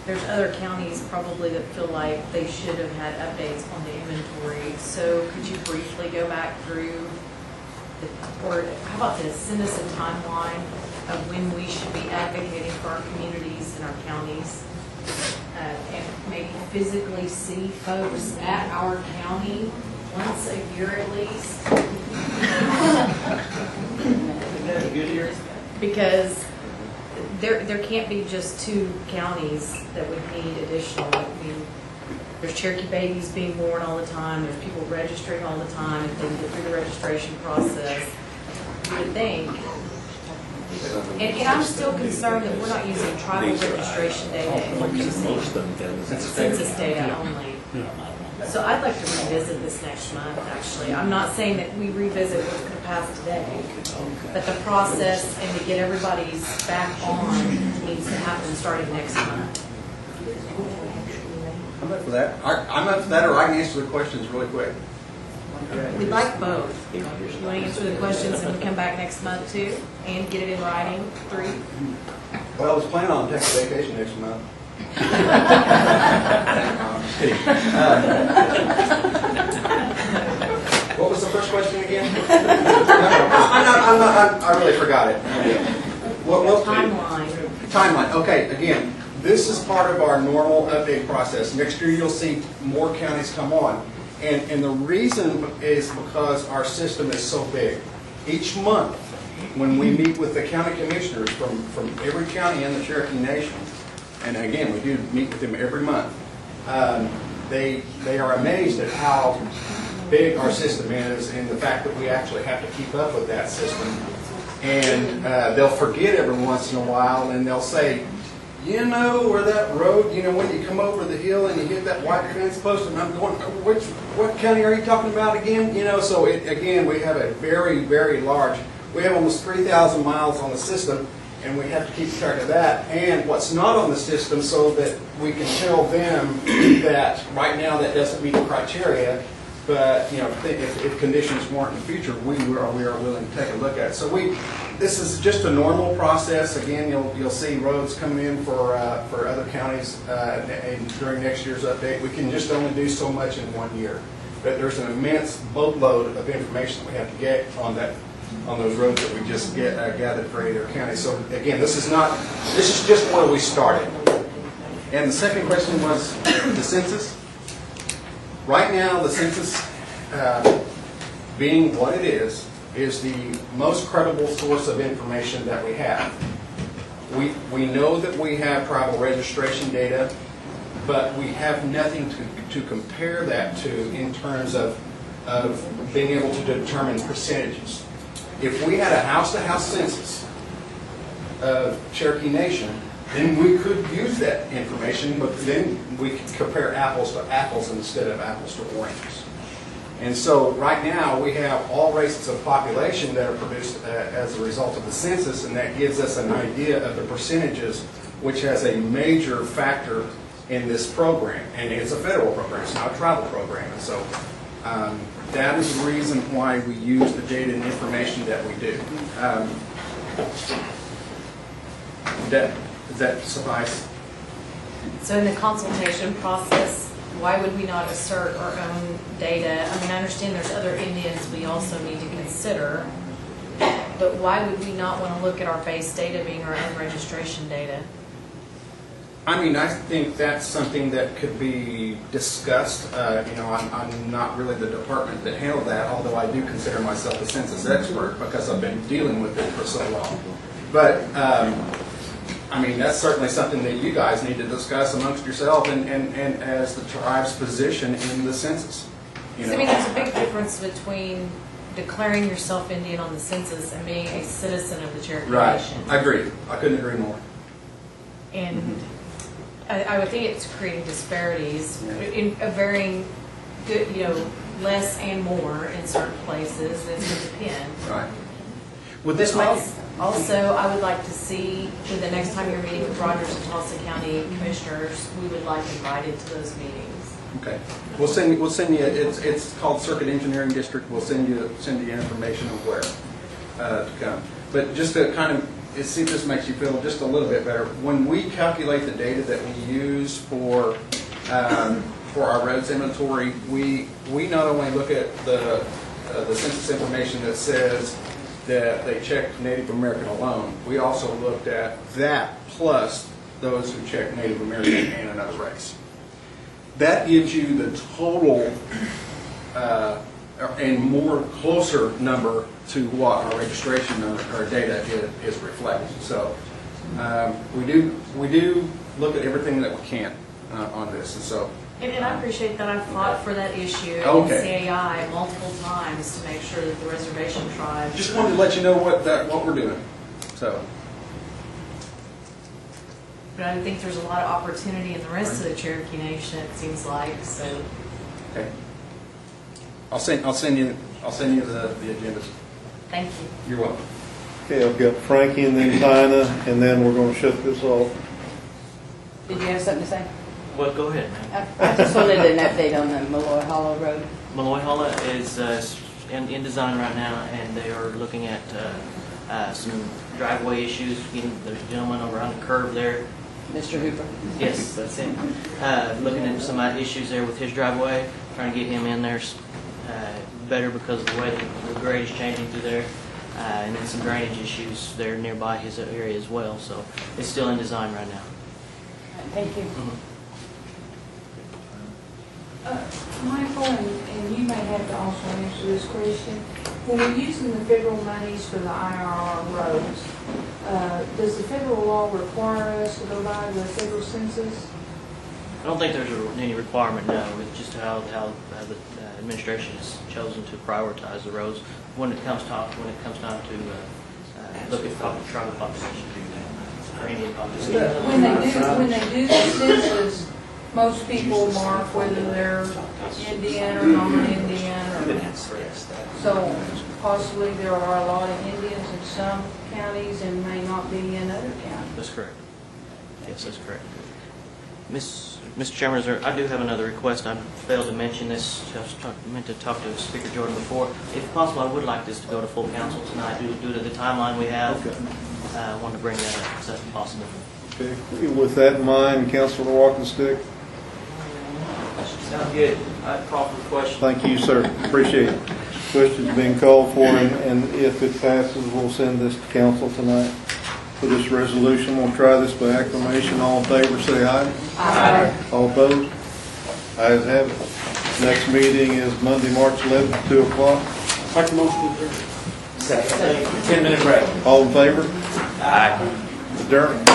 there's other counties probably that feel like they should have had updates on the inventory. So could you briefly go back through, or how about this, send us a timeline of when we should be advocating for our communities and our counties? And maybe physically see folks at our county once a year at least. Because there can't be just 2 counties that would need additional. I mean, there's Cherokee babies being born all the time, there's people registering all the time, if they can get through the registration process, you would think. And I'm still concerned that we're not using tribal registration data, and we're using census data only. So I'd like to revisit this next month, actually. I'm not saying that we revisit what's going to pass today, but the process and to get everybody's back on needs to happen starting next month. I'm up for that. I'm up for that, or I can answer the questions really quick. We'd like both. You want to answer the questions and come back next month too, and get it in writing, 3? Well, I was planning on taking a vacation next month. What was the first question again? I really forgot it. Timeline. Timeline. Okay, again, this is part of our normal update process. Next year you'll see more counties come on. And the reason is because our system is so big. Each month, when we meet with the county commissioners from every county in the Cherokee Nation, and again, we do meet with them every month, they are amazed at how big our system is and the fact that we actually have to keep up with that system. And they'll forget every once in a while, and they'll say, you know, where that road, you know, when you come over the hill and you hit that white fence post, and I'm going, what county are you talking about again? You know, so again, we have a very, very large, we have almost 3,000 miles on the system, and we have to keep track of that and what's not on the system so that we can tell them that right now that doesn't meet the criteria, but you know, if conditions warrant in the future, we are willing to take a look at it. So this is just a normal process. Again, you'll see roads come in for other counties and during next year's update. We can just only do so much in 1 year, but there's an immense boatload of information that we have to get on those roads that we just gathered for either county. So again, this is just where we started. And the second question was the census. Right now, the census, being what it is the most credible source of information that we have. We know that we have tribal registration data, but we have nothing to compare that to in terms of being able to determine percentages. If we had a house-to-house census of Cherokee Nation, then we could use that information, but then we could compare apples to apples instead of apples to oranges. And so right now we have all races of population that are produced as a result of the census, and that gives us an idea of the percentages, which has a major factor in this program. And it's a federal program, it's not a tribal program. And so that is the reason why we use the data and information that we do. Does that suffice? So in the consultation process, why would we not assert our own data? I mean, I understand there's other Indians we also need to consider, but why would we not want to look at our base data being our own registration data? I mean, I think that's something that could be discussed. You know, I'm not really the department that handled that, although I do consider myself a census expert because I've been dealing with it for so long. But I mean, that's certainly something that you guys need to discuss amongst yourself and as the tribe's position in the census. You know? I mean, there's a big difference between declaring yourself Indian on the census and being a citizen of the Cherokee Right. Nation. I agree. I couldn't agree more. And I would think it's creating disparities in a varying, good, less and more in certain places. It's going to depend. Right. Would this But make also, I would like to see, with the next time you're meeting with Rogers and Tulsa County Commissioners, we would like invited to those meetings. Okay, we'll send you. It's called Circuit Engineering District. We'll send you information of where to come. But just to kind of see if this makes you feel just a little bit better. When we calculate the data that we use for our roads inventory, we not only look at the census information that says that they checked Native American alone. We also looked at that plus those who checked Native American and another race. That gives you the total and more closer number to what our registration number, our data is reflecting. So we do look at everything that we can on this, and so. And I appreciate that I've fought for that issue in CAI multiple times to make sure that the reservation tribe. Just wanted to let you know what we're doing. So. But I think there's a lot of opportunity in the rest of the Cherokee Nation. It seems like so. Okay. I'll send you the agendas. Thank you. You're welcome. Okay, I've got Frankie and then Tina, and then we're going to shut this off. Did you have something to say? Well, go ahead, man. I just wanted an update on the Malloy Hollow Road. Malloy Hollow is in design right now, and they are looking at some driveway issues. There's a gentleman over on the curve there. Mr. Hooper? Yes, that's him. Looking at some issues there with his driveway, trying to get him in there better because of the way the grade is changing through there. And then some drainage issues there nearby his area as well. So it's still in design right now. Thank you. Michael, and you may have to also answer this question. When we're using the federal monies for the IRR roads, does the federal law require us to go by the federal census? I don't think there's any requirement, no. It's just how the administration has chosen to prioritize the roads when it comes time to look at tribal population or Indian population. When they do the census, most people mark whether they're Indian or non-Indian, or so possibly there are a lot of Indians in some counties and may not be in other counties. That's correct. Yes, that's correct. Mr. Chairman, I do have another request. I failed to mention this. I meant to talk to Speaker Jordan before. If possible, I would like this to go to full council tonight due to the timeline we have. Okay. I wanted to bring that up. Is that possible? Okay. With that in mind, Councilor Walking Stick. Sounds good. I'd call for the question. Thank you, sir. Appreciate it. Question's being called for, and if it passes, we'll send this to council tonight for this resolution. We'll try this by acclamation. All in favor, say aye. Aye. All opposed? Ayes have it. Next meeting is Monday, March 11th, 2 o'clock. Make a motion to adjourn. Second. 10-minute break. All in favor? Aye. Adjourned.